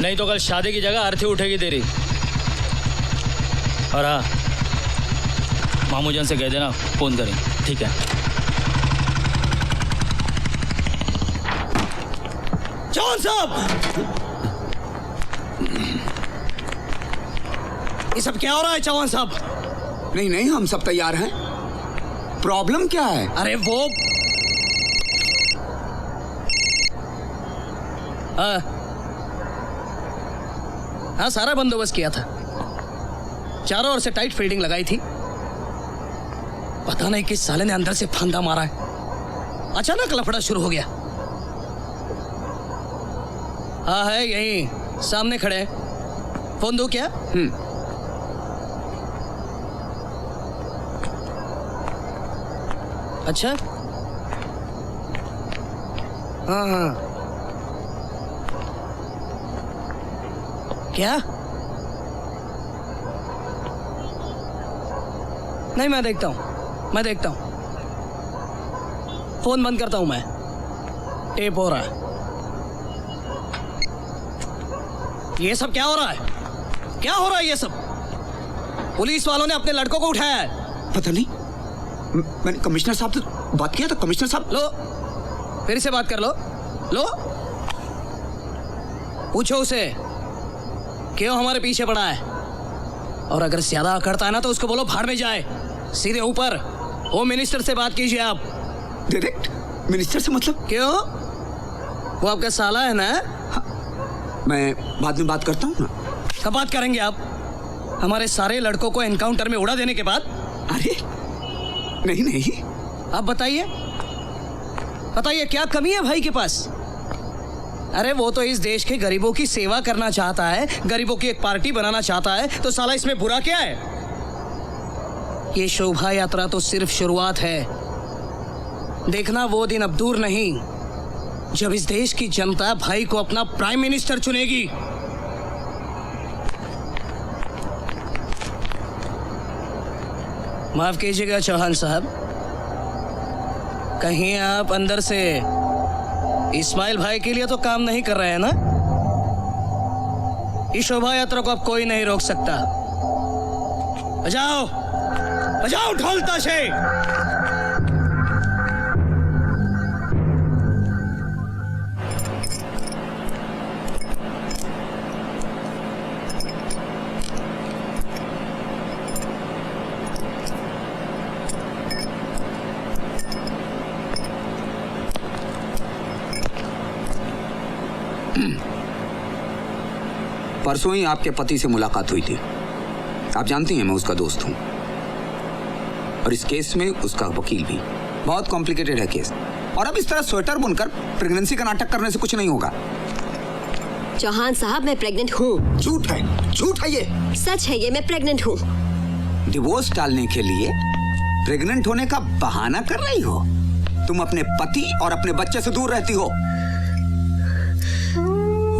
नहीं तो कल शादी की जगह अर्थी उठेगी तेरी। और हाँ, मामू जान से कह देना फोन करें। ठीक है। जवान साहब, ये सब क्या हो रहा है जवान साहब? नहीं नहीं, हम सब तैयार हैं। प्रॉब्लम क्या है? अरे वो हाँ, सारा बंदोबस्त किया था, चारों ओर से टाइट फील्डिंग लगाई थी। पता नहीं किस साले ने अंदर से फंदा मारा है, अचानक लफड़ा शुरू हो गया। हाँ है यहीं सामने खड़े हैं। फोन दो क्या? अच्छा हाँ हाँ, क्या? नहीं, मैं देखता हूं। फोन बंद करता हूं मैं, टेप हो रहा है। ये सब क्या हो रहा है? क्या हो रहा है ये सब? पुलिस वालों ने अपने लड़कों को उठाया है। पता नहीं, मैंने कमिश्नर साहब से बात किया था। कमिश्नर साहब, लो फिर से बात कर लो। पूछो उसे क्यों हमारे पीछे पड़ा है, और अगर ज्यादा अकड़ता है ना तो उसको बोलो भाड़ में जाए। सीधे ऊपर होम मिनिस्टर से बात कीजिए आप। डायरेक्ट मिनिस्टर से मतलब? क्यों, वो आपका साला है ना? हाँ, मैं बाद में बात करता हूँ ना। कब बात करेंगे आप? हमारे सारे लड़कों को एनकाउंटर में उड़ा देने के बाद? अरे नहीं, आप बताइए क्या कमी है भाई के पास? अरे वो तो इस देश के गरीबों की सेवा करना चाहता है, गरीबों की एक पार्टी बनाना चाहता है, तो साला इसमें बुरा क्या है? ये शोभा यात्रा तो सिर्फ शुरुआत है। देखना वो दिन अब दूर नहीं जब इस देश की जनता भाई को अपना प्राइम मिनिस्टर चुनेगी। माफ कीजिएगा चौहान साहब, कहीं आप अंदर से इस्माइल भाई के लिए तो काम नहीं कर रहे हैं ना? इस शोभा यात्रा को अब कोई नहीं रोक सकता। बजाओ ढोल ताशे। परसों ही आपके पति से मुलाकात हुई थी। आप जानती हैं मैं उसका दोस्त हूं, और इस केस में उसका वकील भी। बहुत कॉम्प्लिकेटेड है केस, और अब इस तरह स्वेटर बुनकर प्रेगनेंसी का नाटक करने से कुछ नहीं होगा। चौहान साहब, मैं प्रेग्नेंट हूँ। झूठ है ये। सच है ये, मैं प्रेग्नेंट हूँ। डिवोर्स टालने के लिए प्रेग्नेंट होने का बहाना कर रही हो। तुम अपने पति और अपने बच्चे से दूर रहती हो।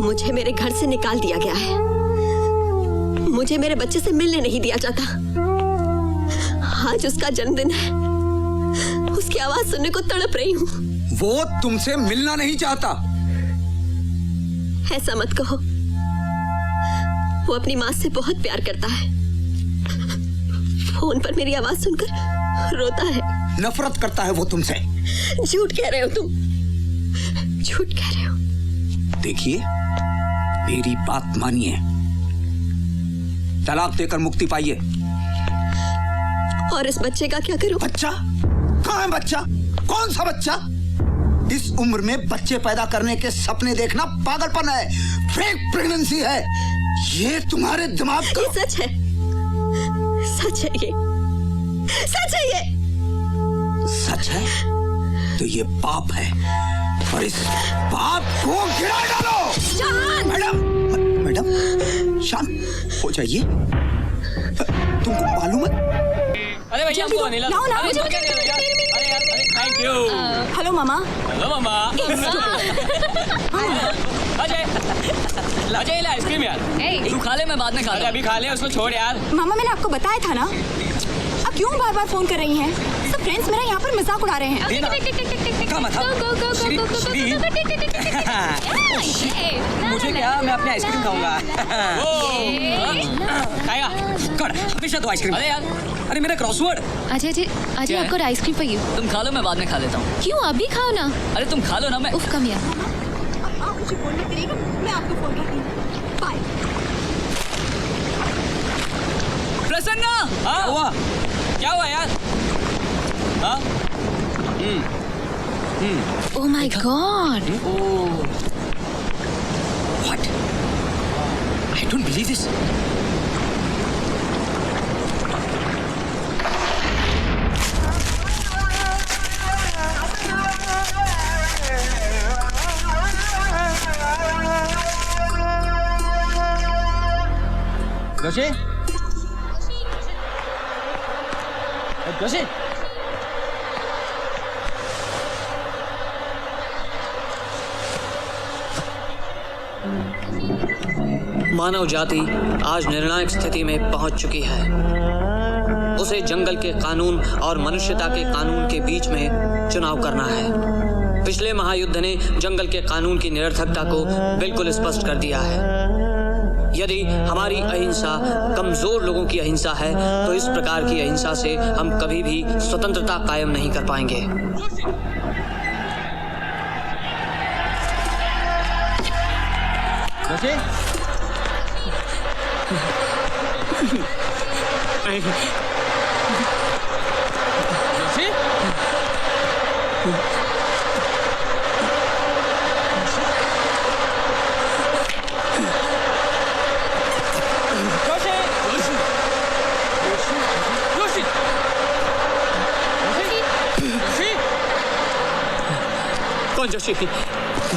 मुझे मेरे घर से निकाल दिया गया है, मुझे मेरे बच्चे से मिलने नहीं दिया जाता। आज उसका जन्मदिन है, उसकी आवाज सुनने को तड़प रही हूँ। वो तुमसे मिलना नहीं चाहता। ऐसा मत कहो, वो अपनी माँ से बहुत प्यार करता है। फोन पर मेरी आवाज सुनकर रोता है। नफरत करता है वो तुमसे। झूठ कह रहे हो तुम, झूठ कह रहे हो। देखिए, मेरी बात मानिए, तलाक देकर मुक्ति पाइए। और इस बच्चे का क्या करूं? बच्चा? कहाँ है बच्चा? कौन सा बच्चा? इस उम्र में बच्चे पैदा करने के सपने देखना पागलपन है, फेक प्रेगनेंसी है। ये तुम्हारे दिमाग का... ये सच है, सच है, ये सच है, ये सच है तो ये पाप है, और इस पाप को गिरा डालो। जान! मैडम शांत हो जाइए। तुमको मालूम है? अरे भैया हमको अनिला लाओ ना, मुझे थैंक यू। हेलो मामा। हेलो मामा। अजय अजय ले आइसक्रीम यार। तू खा ले, मैं बाद में खा ले। अभी खा ले, उसको छोड़ यार। मामा मैंने आपको बताया था ना, अब क्यों बार बार फोन कर रही हैं? सब फ्रेंड्स मेरा यहाँ पर मजाक उड़ा रहे हैं। मुझे क्या, मैं अपने आइसक्रीम खाऊंगा। खाएगा? हमेशा तो आइसक्रीम। अरे यार, अरे मेरा क्रॉसवर्ड। अजय आपको आइसक्रीम फॉर यू। तुम खा लो, मैं बाद में खा लेता हूँ। क्यों, अभी खाओ ना। अरे तुम खा लो ना, मैं उफ, कम यार। आप मुझे बोलने करिएगा, मैं आपको फोन करती हूँ। बाय। प्रसन्ना। हाँ हुआ क्या हुआ यार? हाँ oh my God. What? I don't believe this. Joshi, Joshi, मानव जाति आज निर्णायक स्थिति में पहुंच चुकी है। उसे जंगल के कानून और मनुष्यता के कानून के बीच में चुनाव करना है। पिछले महायुद्ध ने जंगल के कानून की निरर्थकता को बिल्कुल स्पष्ट कर दिया है। यदि हमारी अहिंसा कमजोर लोगों की अहिंसा है, तो इस प्रकार की अहिंसा से हम कभी भी स्वतंत्रता कायम नहीं कर पाएंगे। जोशी, कौन जोशी?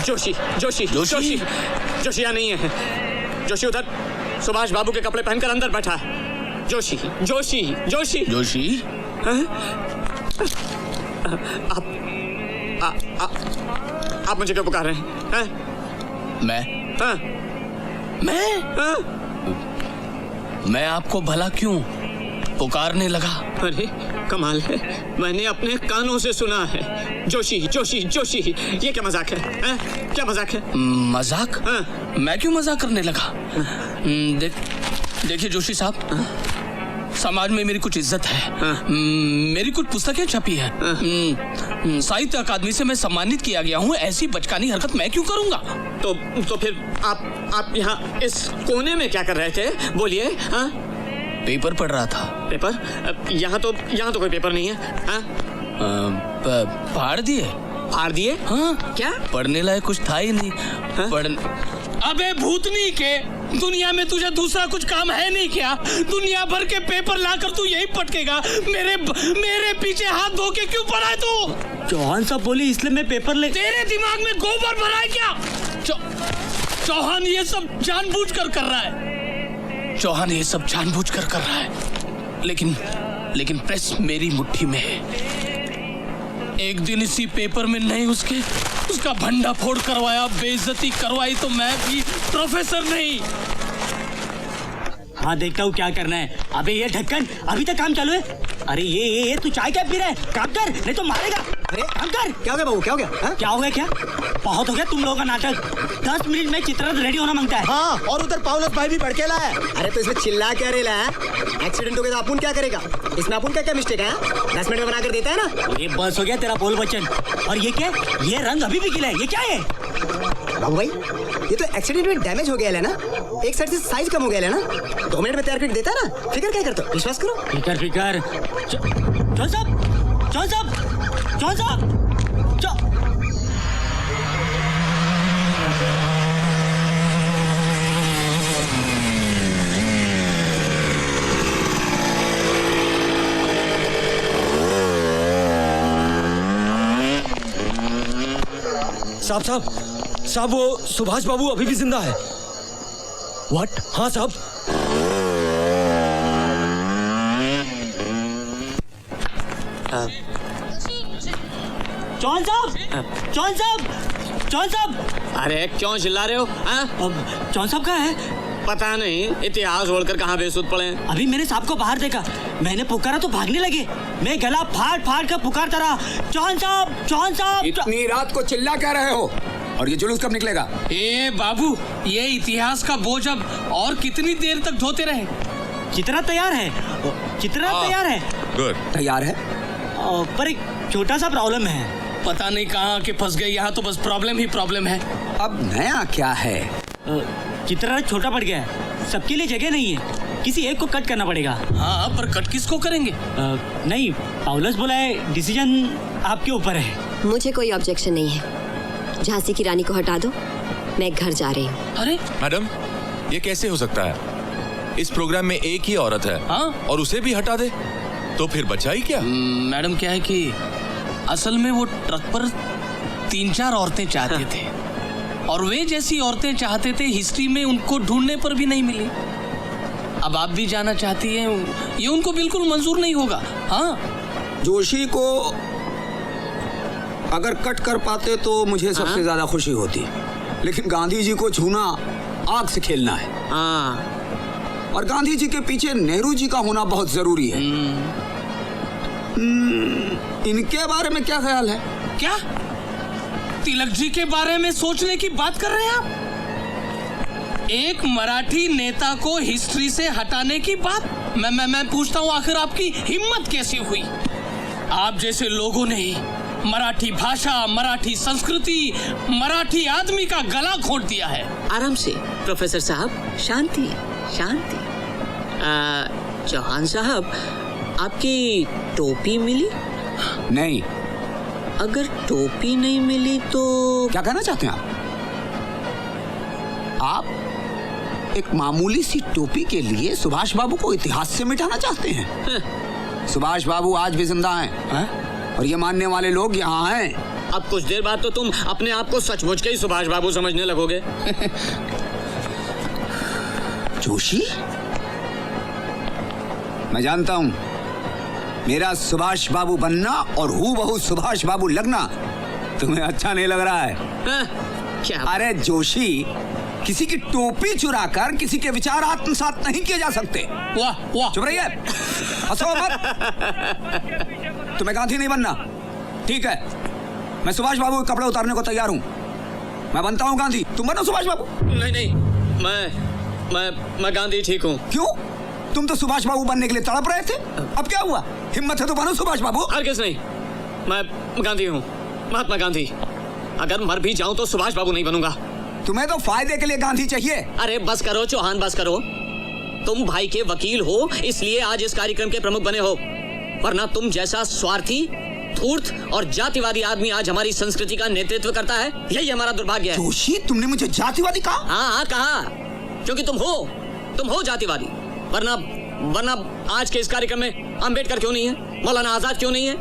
जोशी जोशी जोशी जोशी यहाँ नहीं है। जोशी उधर सुभाष बाबू के कपड़े पहनकर अंदर बैठा है। जोशी जोशी जोशी जोशी। आप मुझे क्यों पुकार रहे हैं? मैं आपको भला क्यों पुकारने लगा? अरे कमाल है, मैंने अपने कानों से सुना है। जोशी जोशी जोशी, ये क्या मजाक है? क्या मजाक है? मजाक? मैं क्यों मजाक करने लगा? देखिए जोशी साहब, समाज में मेरी कुछ इज्जत है। मेरी कुछ पुस्तकें छपी हैं। साहित्य अकादमी से मैं सम्मानित किया गया हूँ। ऐसी बचकानी हरकत मैं क्यों करूँगा? तो फिर आप यहाँ इस कोने में क्या कर रहे थे? बोलिए। पेपर पढ़ रहा था। पेपर? यहाँ तो कोई पेपर नहीं है। फाड़ दिए? फाड़ दिए? हाँ। क्या? पढ़ने लायक कुछ था ही नहीं। अबे भूतनी के, दुनिया में तुझे दूसरा कुछ काम है नहीं क्या? दुनिया भर के पेपर लाकर तू यही पटकेगा? मेरे पीछे हाथ धो के क्यों पड़ा है तू? चौहान साहब बोली इसलिए मैं पेपर ले। तेरे दिमाग में गोबर भरा है क्या? चौहान ये सब जानबूझकर कर रहा है। चौहान ये सब जानबूझकर कर रहा है, लेकिन प्रेस मेरी मुट्ठी में है। एक दिन इसी पेपर में नहीं उसका भंडा फोड़ करवाया, बेइज्जती करवाई, तो मैं भी प्रोफेसर नहीं। हाँ देखता हूँ क्या करना है। अबे ये ढक्कन, अभी तक काम चालू है। अरे ये तू चाय क्या पी रहा है? काम कर, नहीं तो मारेगा। अरे काम कर। क्या हो गया बाबू, क्या हो गया? हा? क्या हो गया क्या? बहुत हो गया तुम लोगों का नाटक। 10 मिनट में चित्ररथ रेडी होना मांगता है। हाँ, और उधर पाउलस भाई भी भड़केला है। अरे तो इसमें चिल्ला क्या रेला है? एक्सीडेंट हो गया तो अपुन क्या करेगा? इसमें अपुन क्या मिस्टेक है? 10 मिनट में बना कर देता है ना। ये बस हो गया तेरा बोल बच्चन। और ये क्या? ये रंग अभी भी गीला है, ये क्या है? बाबू भाई, ये तो एक्सीडेंट में डैमेज हो गया है ना, एक साइड से साइज कम हो गया है ना। 2 मिनट में तैयार करके देता है ना। फिकर क्या करते हो? विश्वास करो। फिकर चौन साहब साहब वो सुभाष बाबू अभी भी जिंदा है। व्हाट? हाँ साहब। चौन साहब। अरे क्यों चिल्ला रहे हो? चौन साहब कहाँ है? पता नहीं, इतिहास छोड़कर कहाँ बेसुध पड़े हैं। अभी मैंने साहब को बाहर देखा, मैंने पुकारा तो भागने लगे। मैं गला फाड़ कर पुकारता रहा, चौन साहब। इतनी रात को चिल्ला क्या रहे हो? और ये जुलूस कब निकलेगा? ए बाबू, ये इतिहास का बोझ अब और कितनी देर तक ढोते रहे? चित्रा तैयार है। गुड। तैयार है, पर एक छोटा सा प्रॉब्लम है। पता नहीं कहाँ के फंस गए, यहाँ तो बस प्रॉब्लम ही प्रॉब्लम है। अब नया क्या है? चित्रा छोटा पड़ गया है, सबके लिए जगह नहीं है, किसी एक को कट करना पड़ेगा। हाँ, पर कट किसको करेंगे? नहीं, पाउलस बोला है डिसीजन आपके ऊपर है। मुझे कोई ऑब्जेक्शन नहीं है। झांसी की रानी को हटा दो, मैं घर जा रही हूँ। अरे मैडम, ये कैसे हो सकता है? इस प्रोग्राम में एक ही औरत है। हाँ? और उसे भी हटा दे तो फिर बचा ही क्या? मैडम, क्या है कि असल में वो ट्रक पर 3-4 औरतें चाहते थे, और वे जैसी औरतें चाहते थे, हिस्ट्री में उनको ढूंढने पर भी नहीं मिली। अब आप भी जाना चाहती हैं, ये उनको बिल्कुल मंजूर नहीं होगा। हाँ, जोशी को अगर कट कर पाते तो मुझे सबसे ज्यादा खुशी होती, लेकिन गांधी जी को छूना आग से खेलना है। और गांधी जी के पीछे नेहरू जी का होना बहुत जरूरी है। इनके बारे में क्या ख्याल है? क्या तिलक जी के बारे में सोचने की बात कर रहे हैं आप? एक मराठी नेता को हिस्ट्री से हटाने की बात? मैं पूछता हूँ, आखिर आपकी हिम्मत कैसी हुई? आप जैसे लोगों ने ही मराठी भाषा, मराठी संस्कृति, मराठी आदमी का गला घोंट दिया है। आराम से प्रोफेसर साहब, शांति। चौहान साहब, आपकी टोपी मिली? नहीं। अगर टोपी नहीं मिली तो क्या कहना चाहते हैं आप? एक मामूली सी टोपी के लिए सुभाष बाबू को इतिहास से मिटाना चाहते हैं? सुभाष बाबू आज भी जिंदा हैं, और ये मानने वाले लोग यहाँ हैं। अब कुछ देर बाद तो तुम अपने आप को सचमुच के ही सुभाष बाबू समझने लगोगे। जोशी, मैं जानता हूं मेरा सुभाष बाबू बनना और हूबहू सुभाष बाबू लगना तुम्हें अच्छा नहीं लग रहा है। क्या? अरे जोशी, किसी की टोपी चुराकर किसी के विचार आत्मसात नहीं किए जा सकते। वाह, चुप रहिए, हंसो मत। तुम्हें गांधी नहीं बनना, ठीक है? मैं सुभाष बाबू के कपड़े उतारने को तैयार हूं। मैं बनता हूं गांधी, तुम बनो सुभाष बाबू। नहीं, मैं गांधी ठीक हूँ। क्यों? तुम तो सुभाष बाबू बनने के लिए तड़प रहे थे, अब क्या हुआ? हिम्मत है तो बनो सुभाष बाबू। हरगिज़ नहीं, मैं गांधी हूँ, महात्मा गांधी। अगर मर भी जाऊं तो सुभाष बाबू नहीं बनूंगा। तुम्हें तो फायदे के लिए गांधी चाहिए। अरे बस करो चौहान, बस करो। तुम भाई के वकील हो, इसलिए आज इस कार्यक्रम के प्रमुख बने हो, वरना तुम जैसा स्वार्थी, धूर्त और जातिवादी आदमी आज हमारी संस्कृति का नेतृत्व करता है, यही हमारा दुर्भाग्य है। जोशी, तुमने मुझे जातिवादी कहा? हाँ, कहा, क्योंकि तुम हो जातिवादी। वरना आज के इस कार्यक्रम में अंबेडकर क्यों नहीं है? मौलाना आजाद क्यों नहीं है?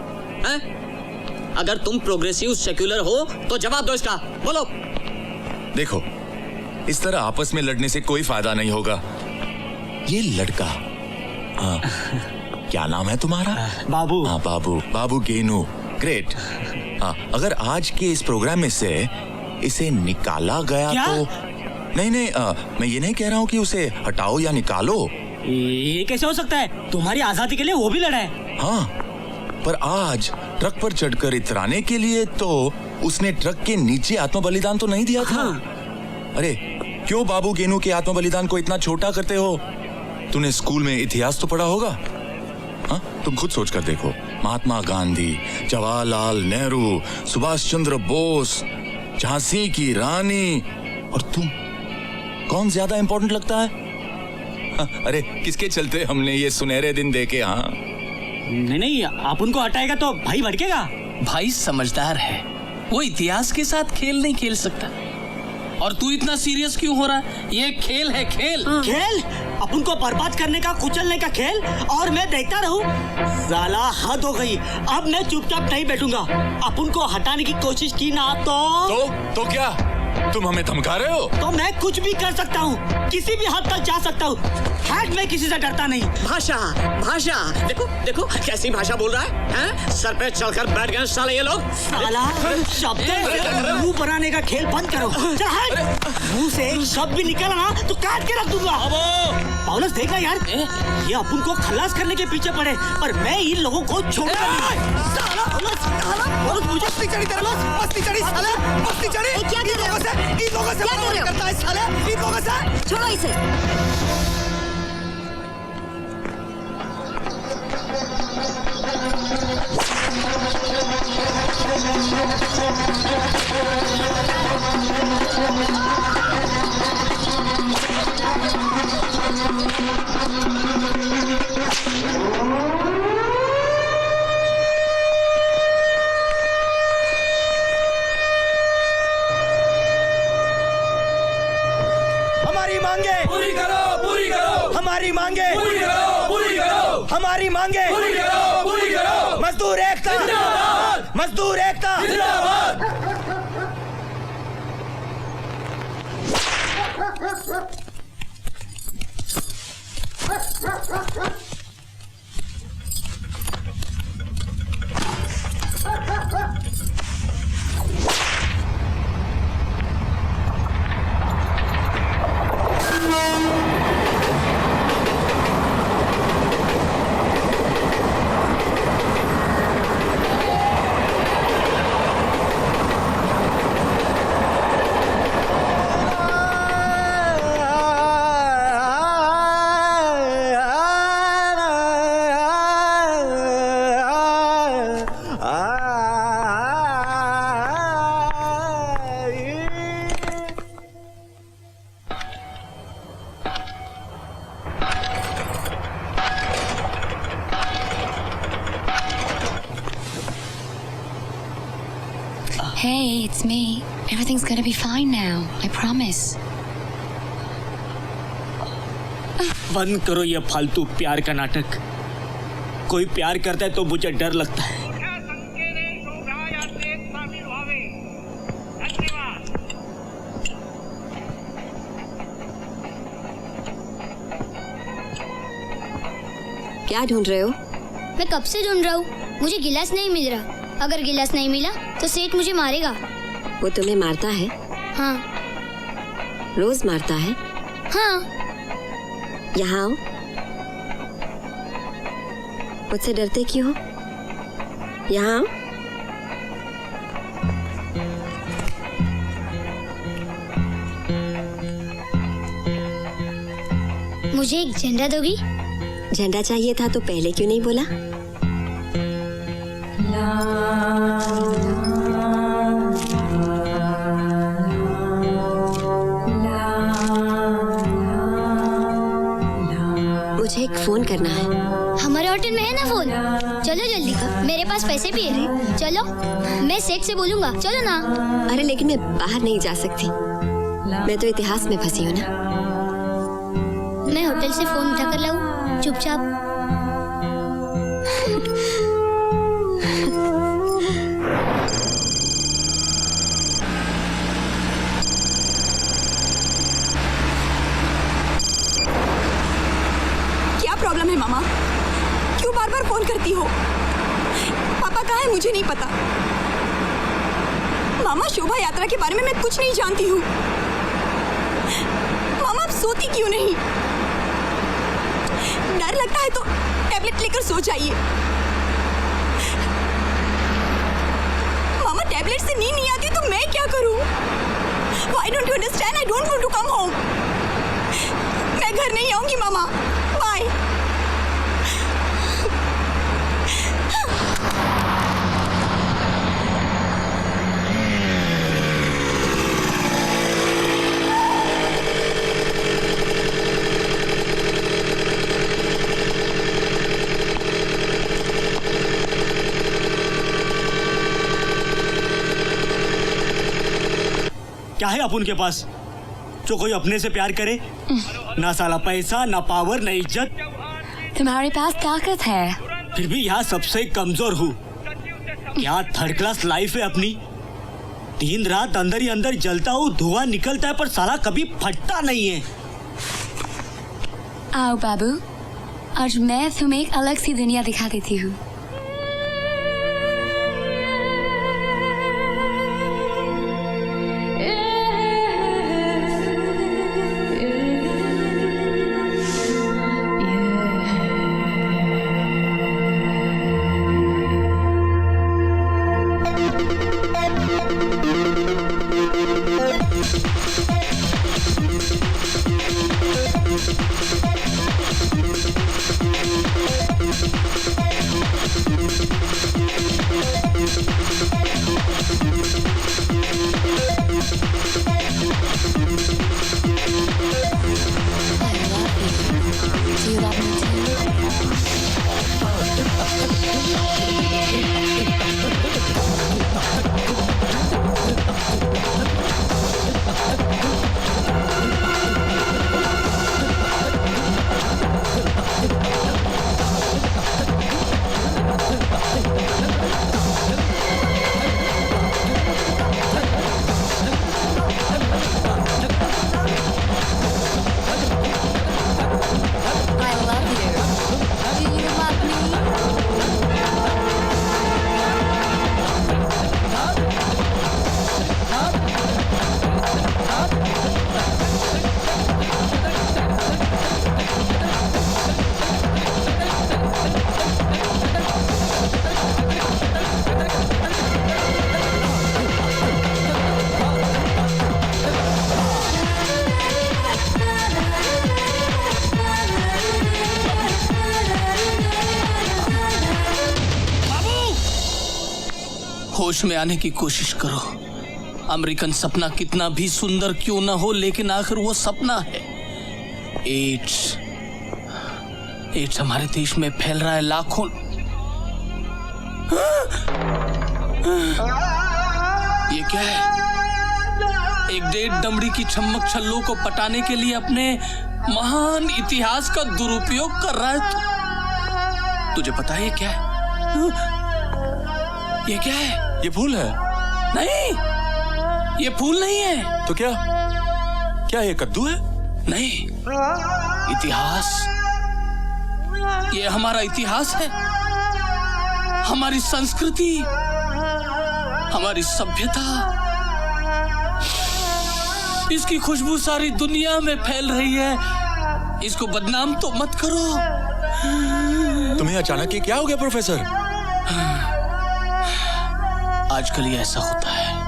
अगर तुम प्रोग्रेसिव सेक्युलर हो तो जवाब दो इसका, बोलो। देखो, इस तरह आपस में लड़ने से कोई फायदा नहीं होगा। ये लड़का, क्या नाम है तुम्हारा? बाबू। हाँ, बाबू गेनू, ग्रेट। हाँ, अगर आज के इस प्रोग्राम में से इसे निकाला गया क्या? तो नहीं, मैं ये नहीं कह रहा हूँ कि उसे हटाओ या निकालो, ये कैसे हो सकता है? तुम्हारी आजादी के लिए वो भी लड़ा है। हाँ, पर आज ट्रक पर चढ़कर इतराने के लिए तो उसने ट्रक के नीचे आत्म बलिदान तो नहीं दिया था। हाँ। अरे क्यों बाबू गेनू के आत्म बलिदान को इतना छोटा करते हो? तूने स्कूल में इतिहास तो पढ़ा होगा। हाँ, तुम खुद सोच कर देखो, महात्मा गांधी, जवाहरलाल नेहरू, सुभाष चंद्र बोस, झांसी की रानी और तुम, कौन ज्यादा इंपॉर्टेंट लगता है? हाँ, अरे किसके चलते हमने ये सुनहरे दिन देखे? हाँ नहीं, आप उनको हटाएगा तो भाई भड़केगा। भाई समझदार है, वो इतिहास के साथ खेल नहीं खेल सकता। और तू इतना सीरियस क्यों हो रहा है? ये खेल है, खेल। खेल? अपन को बर्बाद करने का, कुचलने का खेल, और मैं देखता रहूं? साला हद हो गई। अब मैं चुपचाप नहीं बैठूंगा। अपन को हटाने की कोशिश की ना तो क्या तुम हमें धमका रहे हो? तो मैं कुछ भी कर सकता हूँ, किसी भी हद तक जा सकता हूँ। मैं किसी से डरता नहीं। भाषा भाषा, देखो देखो कैसी भाषा बोल रहा है, हैं? सर पे चढ़कर बैठ गए साले ये लोग। साला शब्द मुंह बनाने का खेल बंद करो। मुंह से एक शब्द भी निकला ना तो काट के रख दूंगा। पौलुस देखना यार, ये अपन को खलास करने के पीछे पड़े, पर मैं इन लोगों को छोड़ूंगा नहीं। मुझे मस्ती चढ़ी, मस्ती चढ़ी। क्या कर रहे हो? इन लोगों से करता है साले, इन लोगों से। छोड़ो इसे। हमारी मांगे पूरी करो, पूरी करो। हमारी मांगे पूरी करो, पूरी करो। हमारी मांगे पूरी करो, पूरी करो। मजदूर एकता जिंदाबाद, मजदूर एकता जिंदाबाद। Hey, it's me. Everything's gonna be fine now. I promise. बंद करो ये फालतू प्यार का नाटक। कोई प्यार करता है तो मुझे डर लगता है। क्या ढूंढ रहे हो? मैं कब से ढूंढ रहा हूँ, मुझे गिलास नहीं मिल रहा। अगर गिलास नहीं मिला तो सेठ मुझे मारेगा। वो तुम्हें मारता है? हाँ। रोज मारता है? हाँ। यहाँ आओ। मुझसे डरते क्यों हो? यहाँ आओ। मुझे एक झंडा दोगी? झंडा चाहिए था तो पहले क्यों नहीं बोला? मुझे एक फोन करना है। हमारे होटल में है ना फोन? चलो जल्दी, मेरे पास पैसे भी है। चलो, मैं सेठ से बोलूंगा। चलो ना। अरे लेकिन मैं बाहर नहीं जा सकती, मैं तो इतिहास में फंसी हूँ ना। मैं होटल से फोन उठाकर लाऊं चुपचाप? प्रॉब्लम है मामा? क्यों बार बार फोन करती हो? पापा कहाँ है मुझे नहीं पता। मामा शोभा यात्रा के बारे में मैं कुछ नहीं जानती हूँ। मामा आप सोती क्यों नहीं? डर लगता है तो टैबलेट लेकर सो जाइए। मामा टैबलेट से नींद नहीं आती तो मैं क्या करूं? Why don't you understand? I don't want to come home. मैं घर नहीं आऊंगी मामा। Bye. क्या है अपन के पास जो कोई अपने से प्यार करे? ना साला पैसा, ना पावर, ना इज्जत। तुम्हारे पास ताकत है, फिर भी यहाँ सबसे कमजोर हूँ। क्या थर्ड क्लास लाइफ है अपनी। दिन रात अंदर ही अंदर जलता हूँ, धुआं निकलता है पर साला कभी फटता नहीं है। आओ बाबू, आज मैं तुम्हें एक अलग सी दुनिया दिखा देती हूँ। होश में आने की कोशिश करो। अमेरिकन सपना कितना भी सुंदर क्यों ना हो, लेकिन आखिर वो सपना है। एड्स हमारे देश में फैल रहा है लाखों। ये क्या है? एक डेढ़ दमड़ी की छम्मक छल्लों को पटाने के लिए अपने महान इतिहास का दुरुपयोग कर रहा है। तुझे पता है ये क्या है? ये क्या है? ये फूल है? नहीं, ये फूल नहीं है। तो क्या? क्या ये कद्दू है? नहीं, इतिहास। ये हमारा इतिहास है, हमारी संस्कृति, हमारी सभ्यता। इसकी खुशबू सारी दुनिया में फैल रही है। इसको बदनाम तो मत करो। तुम्हें अचानक ये क्या हो गया प्रोफेसर? आजकल ये ऐसा होता है,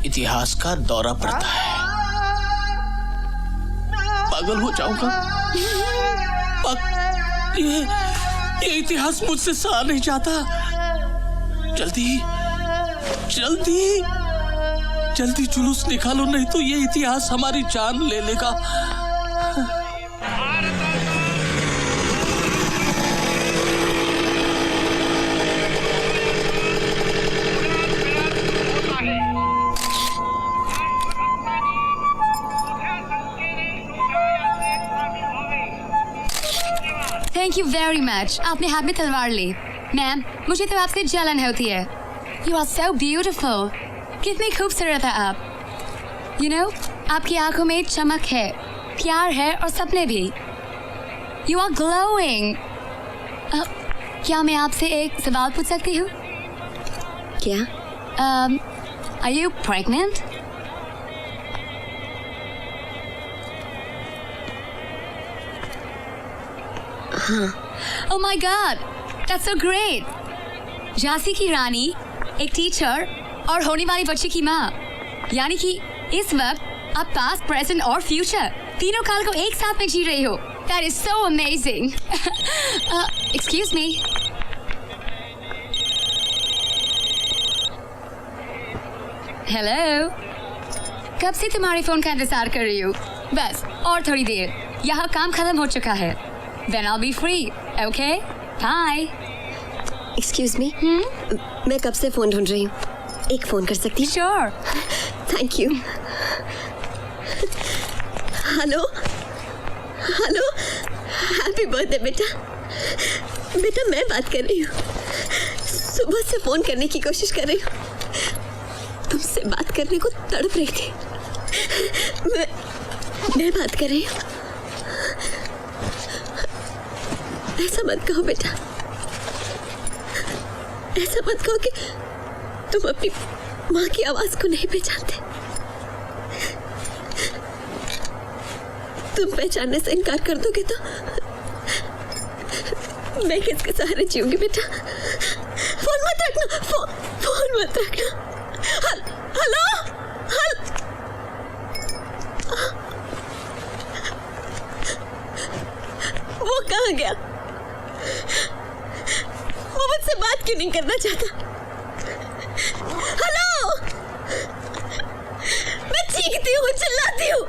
इतिहास का दौरा पड़ता है। पागल हो जाऊंगा। ये इतिहास मुझसे सहा नहीं जाता। जल्दी जुलूस निकालो, नहीं तो ये इतिहास हमारी जान ले लेगा। Thank you very much. आपने हाथ में तलवार ली। मैम, मुझे तो आपसे जलन होती है। You are so beautiful. कितनी खूबसूरत है आप। यू नो, आपकी आंखों में चमक है, प्यार है और सपने भी। You are glowing. क्या मैं आपसे एक सवाल पूछ सकती हूँ? क्या? Are you pregnant? Oh my God, that's so great. Jhansi की रानी, एक टीचर और होने वाली बच्चे की माँ, यानी कि इस वक्त आप पास्ट, प्रेजेंट और फ्यूचर तीनों काल को एक साथ में जी रही हो. That is so amazing. Excuse me. Hello, कब से तुम्हारे फोन का इंतजार कर रही हूँ. बस और थोड़ी देर, यहाँ काम खत्म हो चुका है. Then I'll be free. Okay? Bye. Excuse me, मैं कब से फोन ढूंढ रही हूँ. एक फोन कर सकती हूँ? Sure. Thank you. Hello hello, happy birthday बेटा. बेटा मैं बात कर रही हूँ. सुबह से फोन करने की कोशिश कर रही हूँ. तुमसे बात करने को तड़प रही थी. मैं बात कर रही हूँ. ऐसा मत कहो बेटा, ऐसा मत कहो कि तुम अपनी माँ की आवाज को नहीं पहचानते. तुम पहचानने से इनकार कर दोगे तो मैं किसके सहारे जीऊंगी बेटा. फोन मत रखना, फोन मत रखना. हेलो वो कहाँ गया? वो मुझसे बात क्यों नहीं करना चाहता? हेलो, मैं चीखती हूँ, चिल्लाती हूँ,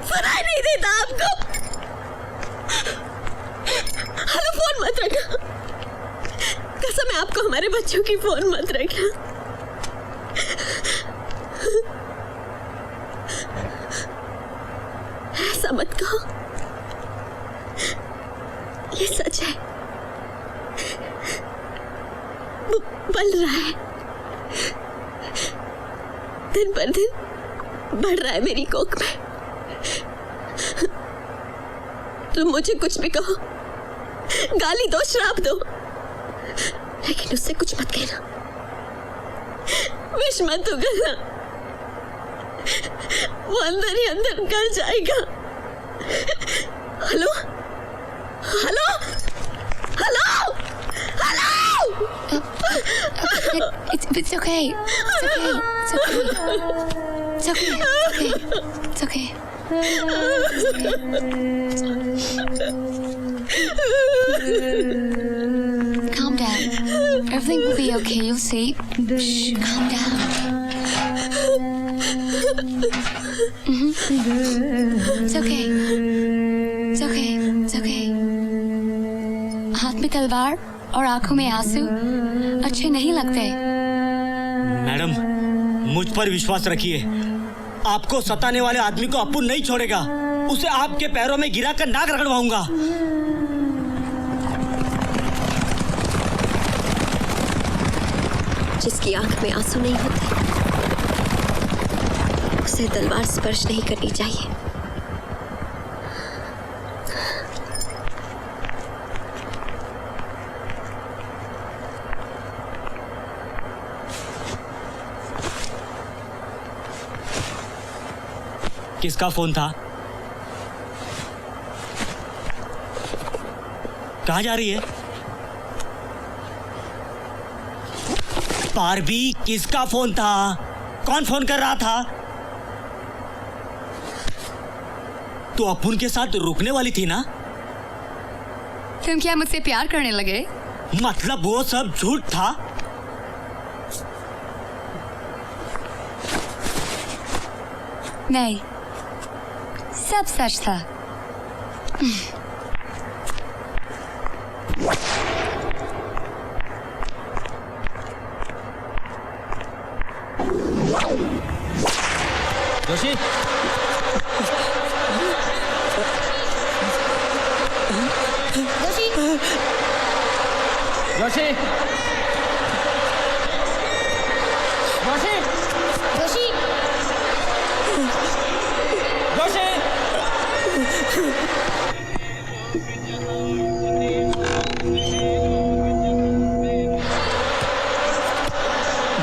सुनाई नहीं देता आपको? हेलो, फोन मत रखना. कसम है आपको, हमारे बच्चों की फोन मत रखना. ऐसा मत कहो, ये सच है. वो बल रहा है, दिन पर दिन बढ़ रहा है मेरी कोख में. तुम मुझे कुछ भी कहो, गाली दो, श्राप दो, लेकिन उससे कुछ मत कहना, विष मत उगलना. वो अंदर ही अंदर गल जाएगा. Hello hello hello hello. It's okay. It's okay. It's okay. It's okay. It's okay. Calm down. Everything will be okay. You'll see. Shh, calm down. It's okay. It's okay. It's okay. हाथ में तलवार और आंखों में आंसू अच्छे नहीं लगते. मैडम, मुझ पर विश्वास रखिए. आपको सताने वाले आदमी को अपुन नहीं छोड़ेगा. उसे आपके पैरों में गिरा कर नाक रगड़वाऊंगा. जिसकी आंख में आंसू नहीं होते उसे तलवार स्पर्श नहीं करनी चाहिए. किसका फोन था? कहाँ जा रही है? पारबी, किसका फोन था? कौन फोन कर रहा था? तो अपुन के साथ रुकने वाली थी ना? तुम क्या मुझसे प्यार करने लगे? मतलब वो सब झूठ था? नहीं, सब सच था. जोशी, जोशी, जोशी, जोशी,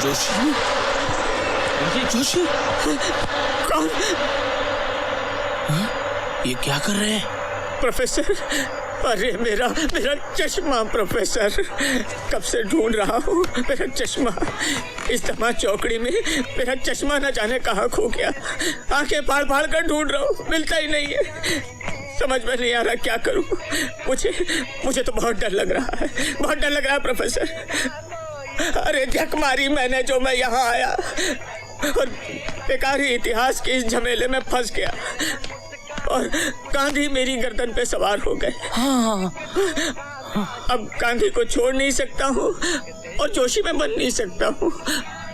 जोशी, जोशी, जोशी, कौन? ये क्या कर रहे हैं? प्रोफेसर, अरे मेरा चश्मा प्रोफेसर, कब से ढूंढ रहा हूँ मेरा चश्मा। इस दमा चौकड़ी में मेरा चश्मा न जाने कहाँ खो गया। आंखें फाड़ फाड़ कर ढूंढ रहा हूँ, मिलता ही नहीं है। समझ में नहीं आ रहा क्या करूँ। मुझे तो बहुत डर लग रहा है, बहुत डर लग रहा है प्रोफेसर। अरे झक मारी मैंने जो मैं यहाँ आया और बेकार ही इतिहास के इस झमेले में फंस गया और गांधी मेरी गर्दन पे सवार हो गए। अब गांधी को छोड़ नहीं सकता हूँ और जोशी में बन नहीं सकता हूँ।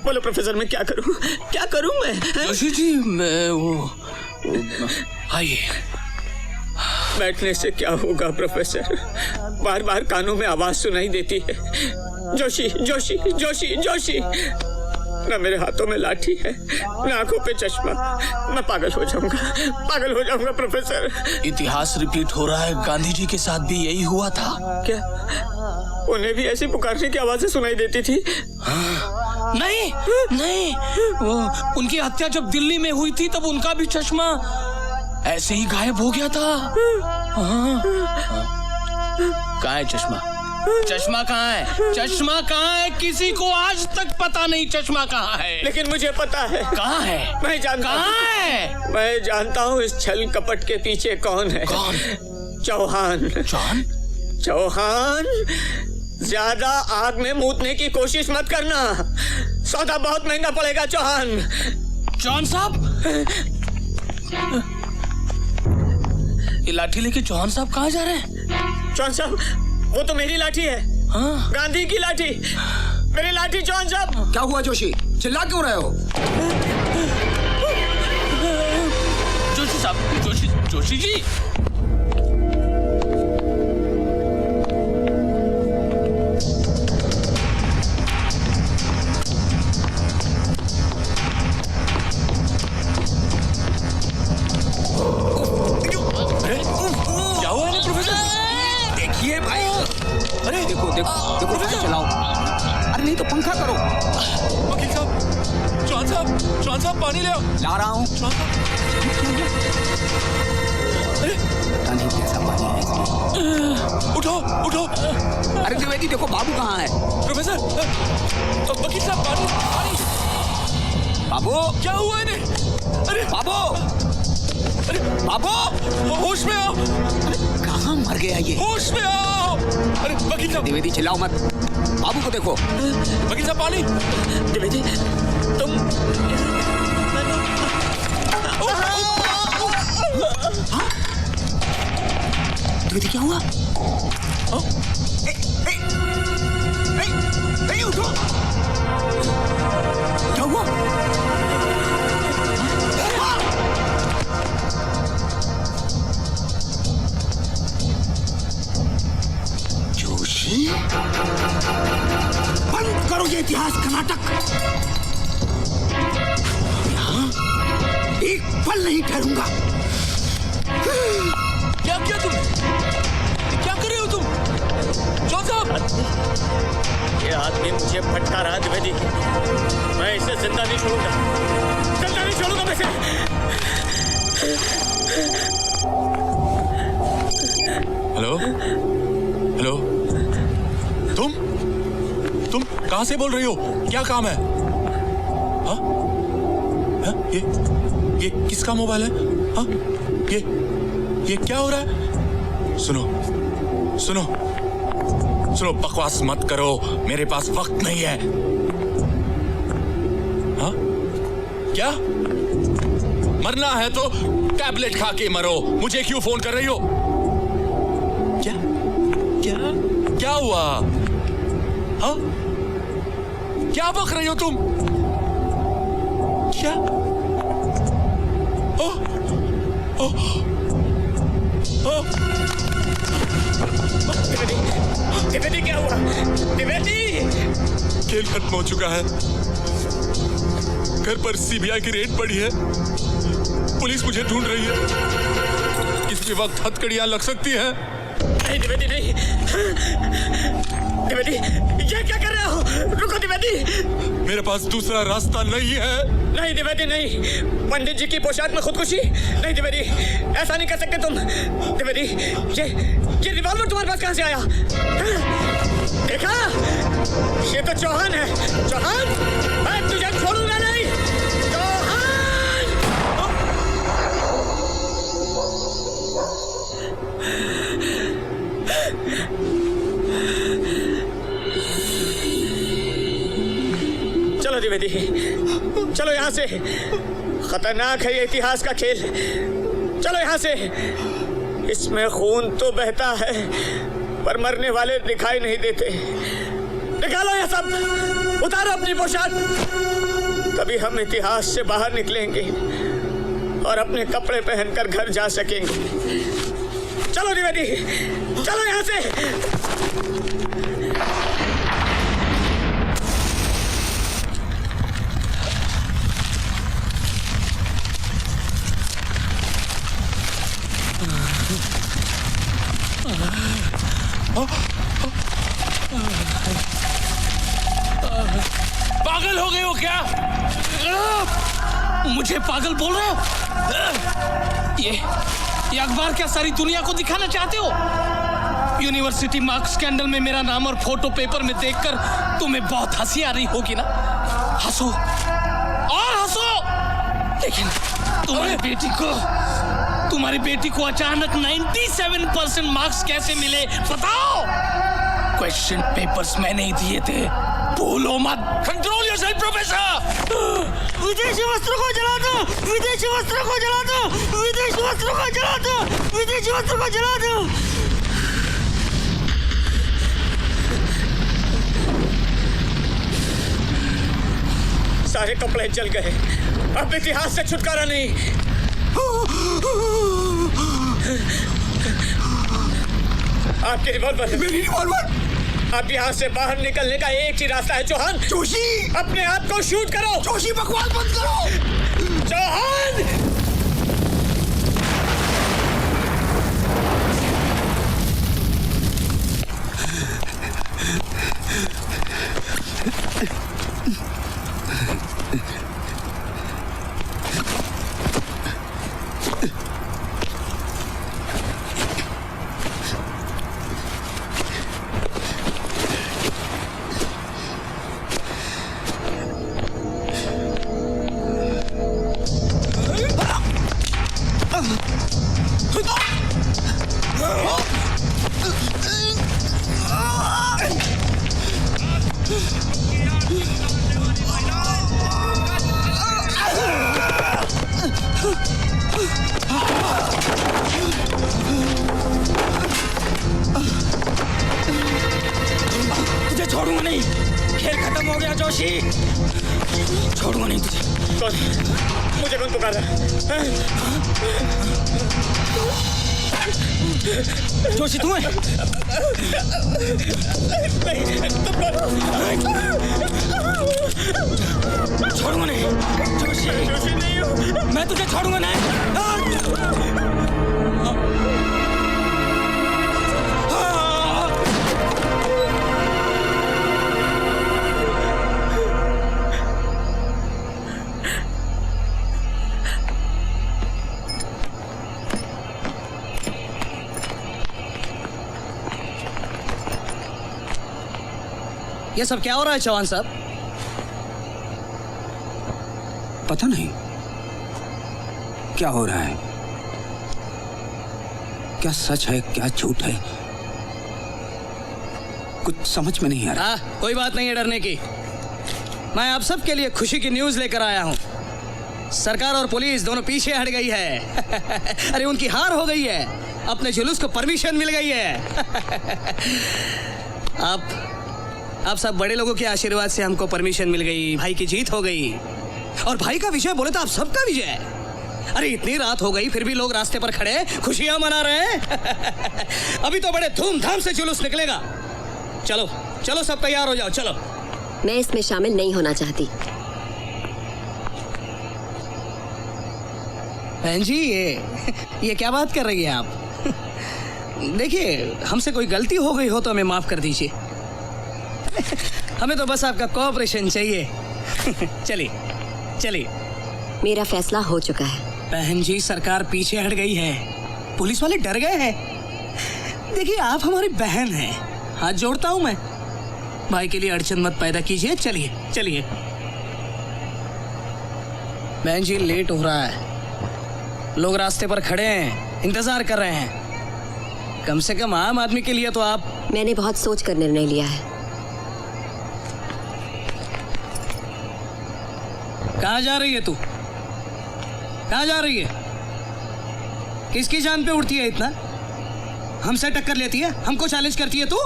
बोलो प्रोफेसर मैं क्या करूँ मैं? जोशी जी मैं वो आइए। बैठने से क्या होगा प्रोफेसर? बार बार कानों में आवाज सुनाई देती है, जोशी जोशी जोशी जोशी। न मेरे हाथों में लाठी है, न आंखों पे चश्मा। मैं पागल हो जाऊंगा प्रोफेसर। इतिहास रिपीट हो रहा है। गांधी जी के साथ भी यही हुआ था क्या? उन्हें भी ऐसी पुकारने की आवाजें सुनाई देती थी? नहीं, वो उनकी हत्या जब दिल्ली में हुई थी तब उनका भी चश्मा ऐसे ही गायब हो गया था। कहाँ है चश्मा? चश्मा कहाँ है? किसी को आज तक पता नहीं चश्मा कहाँ है। लेकिन मुझे पता है। कहाँ है? मैं जानता हूँ। कहाँ है? मैं जानता हूँ इस छल कपट के पीछे कौन है। कौन? चौहान। ज्यादा आग में मूतने की कोशिश मत करना, सौदा बहुत महंगा पड़ेगा। चौहान साहब, ये लाठी लेके चौहान साहब कहाँ जा रहे हैं? चौहान साहब, वो तो मेरी लाठी है। हाँ? गांधी की लाठी, मेरी लाठी। चौहान साहब। क्या हुआ जोशी, चिल्ला क्यों रहे हो? जोशी साहब, जोशी जी। क्या हुआ है प्रोफेसर? देखिए भाई, अरे देखो फैन चलाओ। अरे नहीं तो पंखा करो। वकील साहब, चौहान साहब पानी ले आओ। ला रहा हूँ। अरे कैसा पानी है इसमें? उठो। अरे द्विवेदी देखो बाबू कहाँ है? प्रोफेसर, वकील साहब पानी। बाबू क्या हुआ इन्हें? अरे बाबू होश में आओ। कहाँ मर गया ये? होश में आओ। अरे वकील साहब। द्विवेदी चिल्लाओ मत, बाबू को देखो। वकील साहब पानी। द्विवेदी तुम। द्विवेदी क्या हुआ? उठो। क्या हुआ? जोशी, बंद करो ये इतिहास का नाटक। यहाँ एक पल नहीं ठहरूंगा। क्या किया तुमने? क्या कर रहे हो तुम? चौहान साहब, ये आदमी मुझे भटका रहा है द्विवेदी। मैं इसे जिंदा नहीं छोड़ूंगा मैं इसे। हेलो, तुम कहाँ से बोल रही हो? क्या काम है? हाँ? ये किसका मोबाइल है? हाँ? ये क्या हो रहा है? सुनो, बकवास मत करो, मेरे पास वक्त नहीं है। हाँ? क्या? मरना है तो टैबलेट खा के मरो, मुझे क्यों फोन कर रही हो? क्या हुआ? हाँ? क्या बक रही हो तुम? क्या? द्विवेदी क्या हुआ? द्विवेदी! खेल खत्म हो चुका है। घर पर सीबीआई की रेड पड़ी है, पुलिस मुझे ढूंढ रही है। किसी वक्त हथकड़ियां लग सकती हैं। नहीं द्विवेदी, नहीं। द्विवेदी, ये क्या कर रहे हो? रुको द्विवेदी। मेरे पास दूसरा रास्ता नहीं है? नहीं द्विवेदी नहीं, पंडित जी की पोशाक में खुदकुशी नहीं द्विवेदी, ऐसा नहीं कर सकते तुम द्विवेदी। ये रिवॉल्वर तुम्हारे पास कहाँ से आया? देखा, ये तो चौहान है। चौहान, मैं तुझे छोड़ूंगा नहीं। चलो द्विवेदी, चलो यहाँ से। खतरनाक है ये इतिहास का खेल। चलो यहाँ से। इसमें खून तो बहता है पर मरने वाले दिखाई नहीं देते। निकालो ये सब, उतारो अपनी पोशाक, तभी हम इतिहास से बाहर निकलेंगे और अपने कपड़े पहनकर घर जा सकेंगे। चलो द्विवेदी, चलो यहाँ से। पागल हो गए हो क्या? मुझे पागल बोल रहे हो? ये अखबार क्या सारी दुनिया को दिखाना चाहते हो? यूनिवर्सिटी मार्क्स स्कैंडल में मेरा नाम और फोटो पेपर में देखकर तुम्हें बहुत हंसी आ रही होगी ना? हंसो और हंसो, लेकिन तुम्हारी बेटी को अचानक 97% मार्क्स कैसे मिले बताओ? क्वेश्चन पेपर्स मैंने ही दिए थे, भूलो मत। Control yourself professor. विदेशी वस्त्रों को जला दो, विदेशी वस्त्रों को जला दो, विदेशी वस्त्रों को जला दो, विदेशी वस्त्रों को जला दो। सारे कपड़े जल गए, अब इतिहास से छुटकारा नहीं। आपके रिवॉल्वर। मेरी रिवॉल्वर। अब यहाँ से बाहर निकलने का एक ही रास्ता है चौहान। जोशी, अपने आप को शूट करो। जोशी, बकवास बंद करो। चौहान, तुझे छोड़ूंगा नहीं। खेल खत्म हो गया जोशी, छोड़ूंगा नहीं तुझे। कौन? मुझे कौन पुकारा? जोशी तू है? छोड़ूंगा नहीं जोशी, मैं तुझे छोड़ूंगा नहीं। ये सब क्या हो रहा है चौहान साहब? पता नहीं क्या हो रहा है, क्या सच है क्या झूठ है, कुछ समझ में नहीं आ रहा। कोई बात नहीं है डरने की। मैं आप सब के लिए खुशी की न्यूज लेकर आया हूं। सरकार और पुलिस दोनों पीछे हट गई है। अरे उनकी हार हो गई है, अपने जुलूस को परमिशन मिल गई है। आप सब बड़े लोगों के आशीर्वाद से हमको परमिशन मिल गई, भाई की जीत हो गई। और भाई का विजय बोले तो आप सबका विजय। अरे इतनी रात हो गई फिर भी लोग रास्ते पर खड़े खुशियां मना रहे हैं। अभी तो बड़े धूमधाम से जुलूस निकलेगा। चलो चलो सब तैयार हो जाओ, चलो। मैं इसमें शामिल नहीं होना चाहती। बहन जी ये क्या बात कर रही है आप? देखिए हमसे कोई गलती हो गई हो तो हमें माफ कर दीजिए। हमें तो बस आपका कोऑपरेशन चाहिए। चलिए चलिए। मेरा फैसला हो चुका है। बहन जी, सरकार पीछे हट गई है, पुलिस वाले डर गए हैं। देखिए, आप हमारी बहन हैं, हाथ जोड़ता हूं मैं। भाई के लिए अड़चन मत पैदा कीजिए। चलिए चलिए। बहन जी, लेट हो रहा है, लोग रास्ते पर खड़े हैं, इंतजार कर रहे हैं। कम से कम आम आदमी के लिए तो आप। मैंने बहुत सोच कर निर्णय लिया है। कहाँ जा रही है तू? कहाँ जा रही है? किसकी जान पे उड़ती है इतना? हमसे टक्कर लेती है, हमको चैलेंज करती है तू?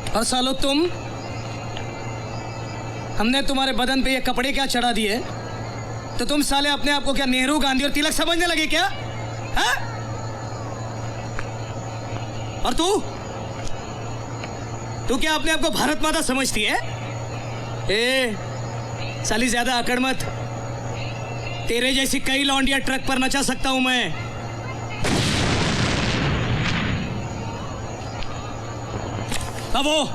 और सालो तुम, हमने तुम्हारे बदन पे ये कपड़े क्या चढ़ा दिए, तो तुम साले अपने आप को क्या नेहरू, गांधी और तिलक समझने लगे क्या? है? और तू क्या अपने आप को भारत माता समझती है? ए साली, ज्यादा अकड़ मत। तेरे जैसी कई लौंडिया ट्रक पर नचा सकता हूं मैं। अब वो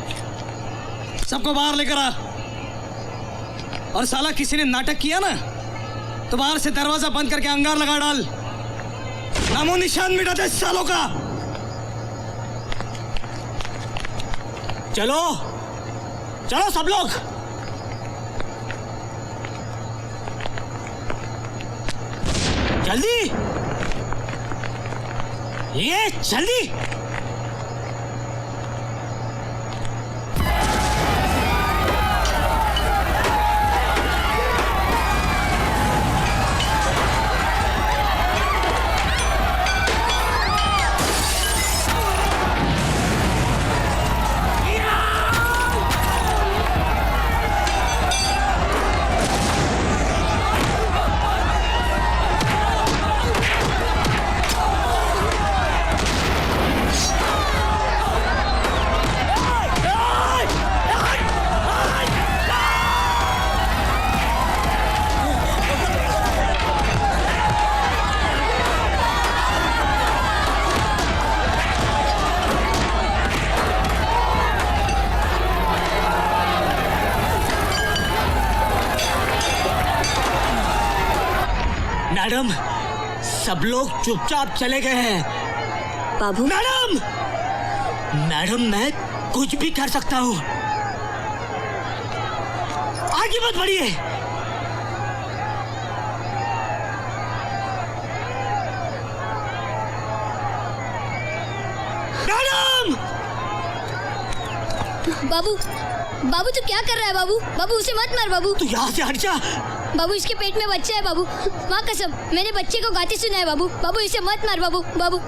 सबको बाहर लेकर आ। और साला, किसी ने नाटक किया ना तो बाहर से दरवाजा बंद करके अंगार लगा डाल, नामो निशान मिटा दे सालों का। चलो चलो सब लोग। जल्दी, ये जल्दी। मैडम, सब लोग चुपचाप चले गए हैं। बाबू। मैडम, मैं कुछ भी कर सकता हूँ, आगे मत बढ़िए। मैडम! बाबू, बाबू तू क्या कर रहा है बाबू? बाबू उसे मत मार बाबू। तू यहाँ से हट जा। बाबू, इसके पेट में बच्चा है बाबू, माँ कसम, मैंने बच्चे को गाते सुना है बाबू। बाबू इसे मत मार बाबू। बाबू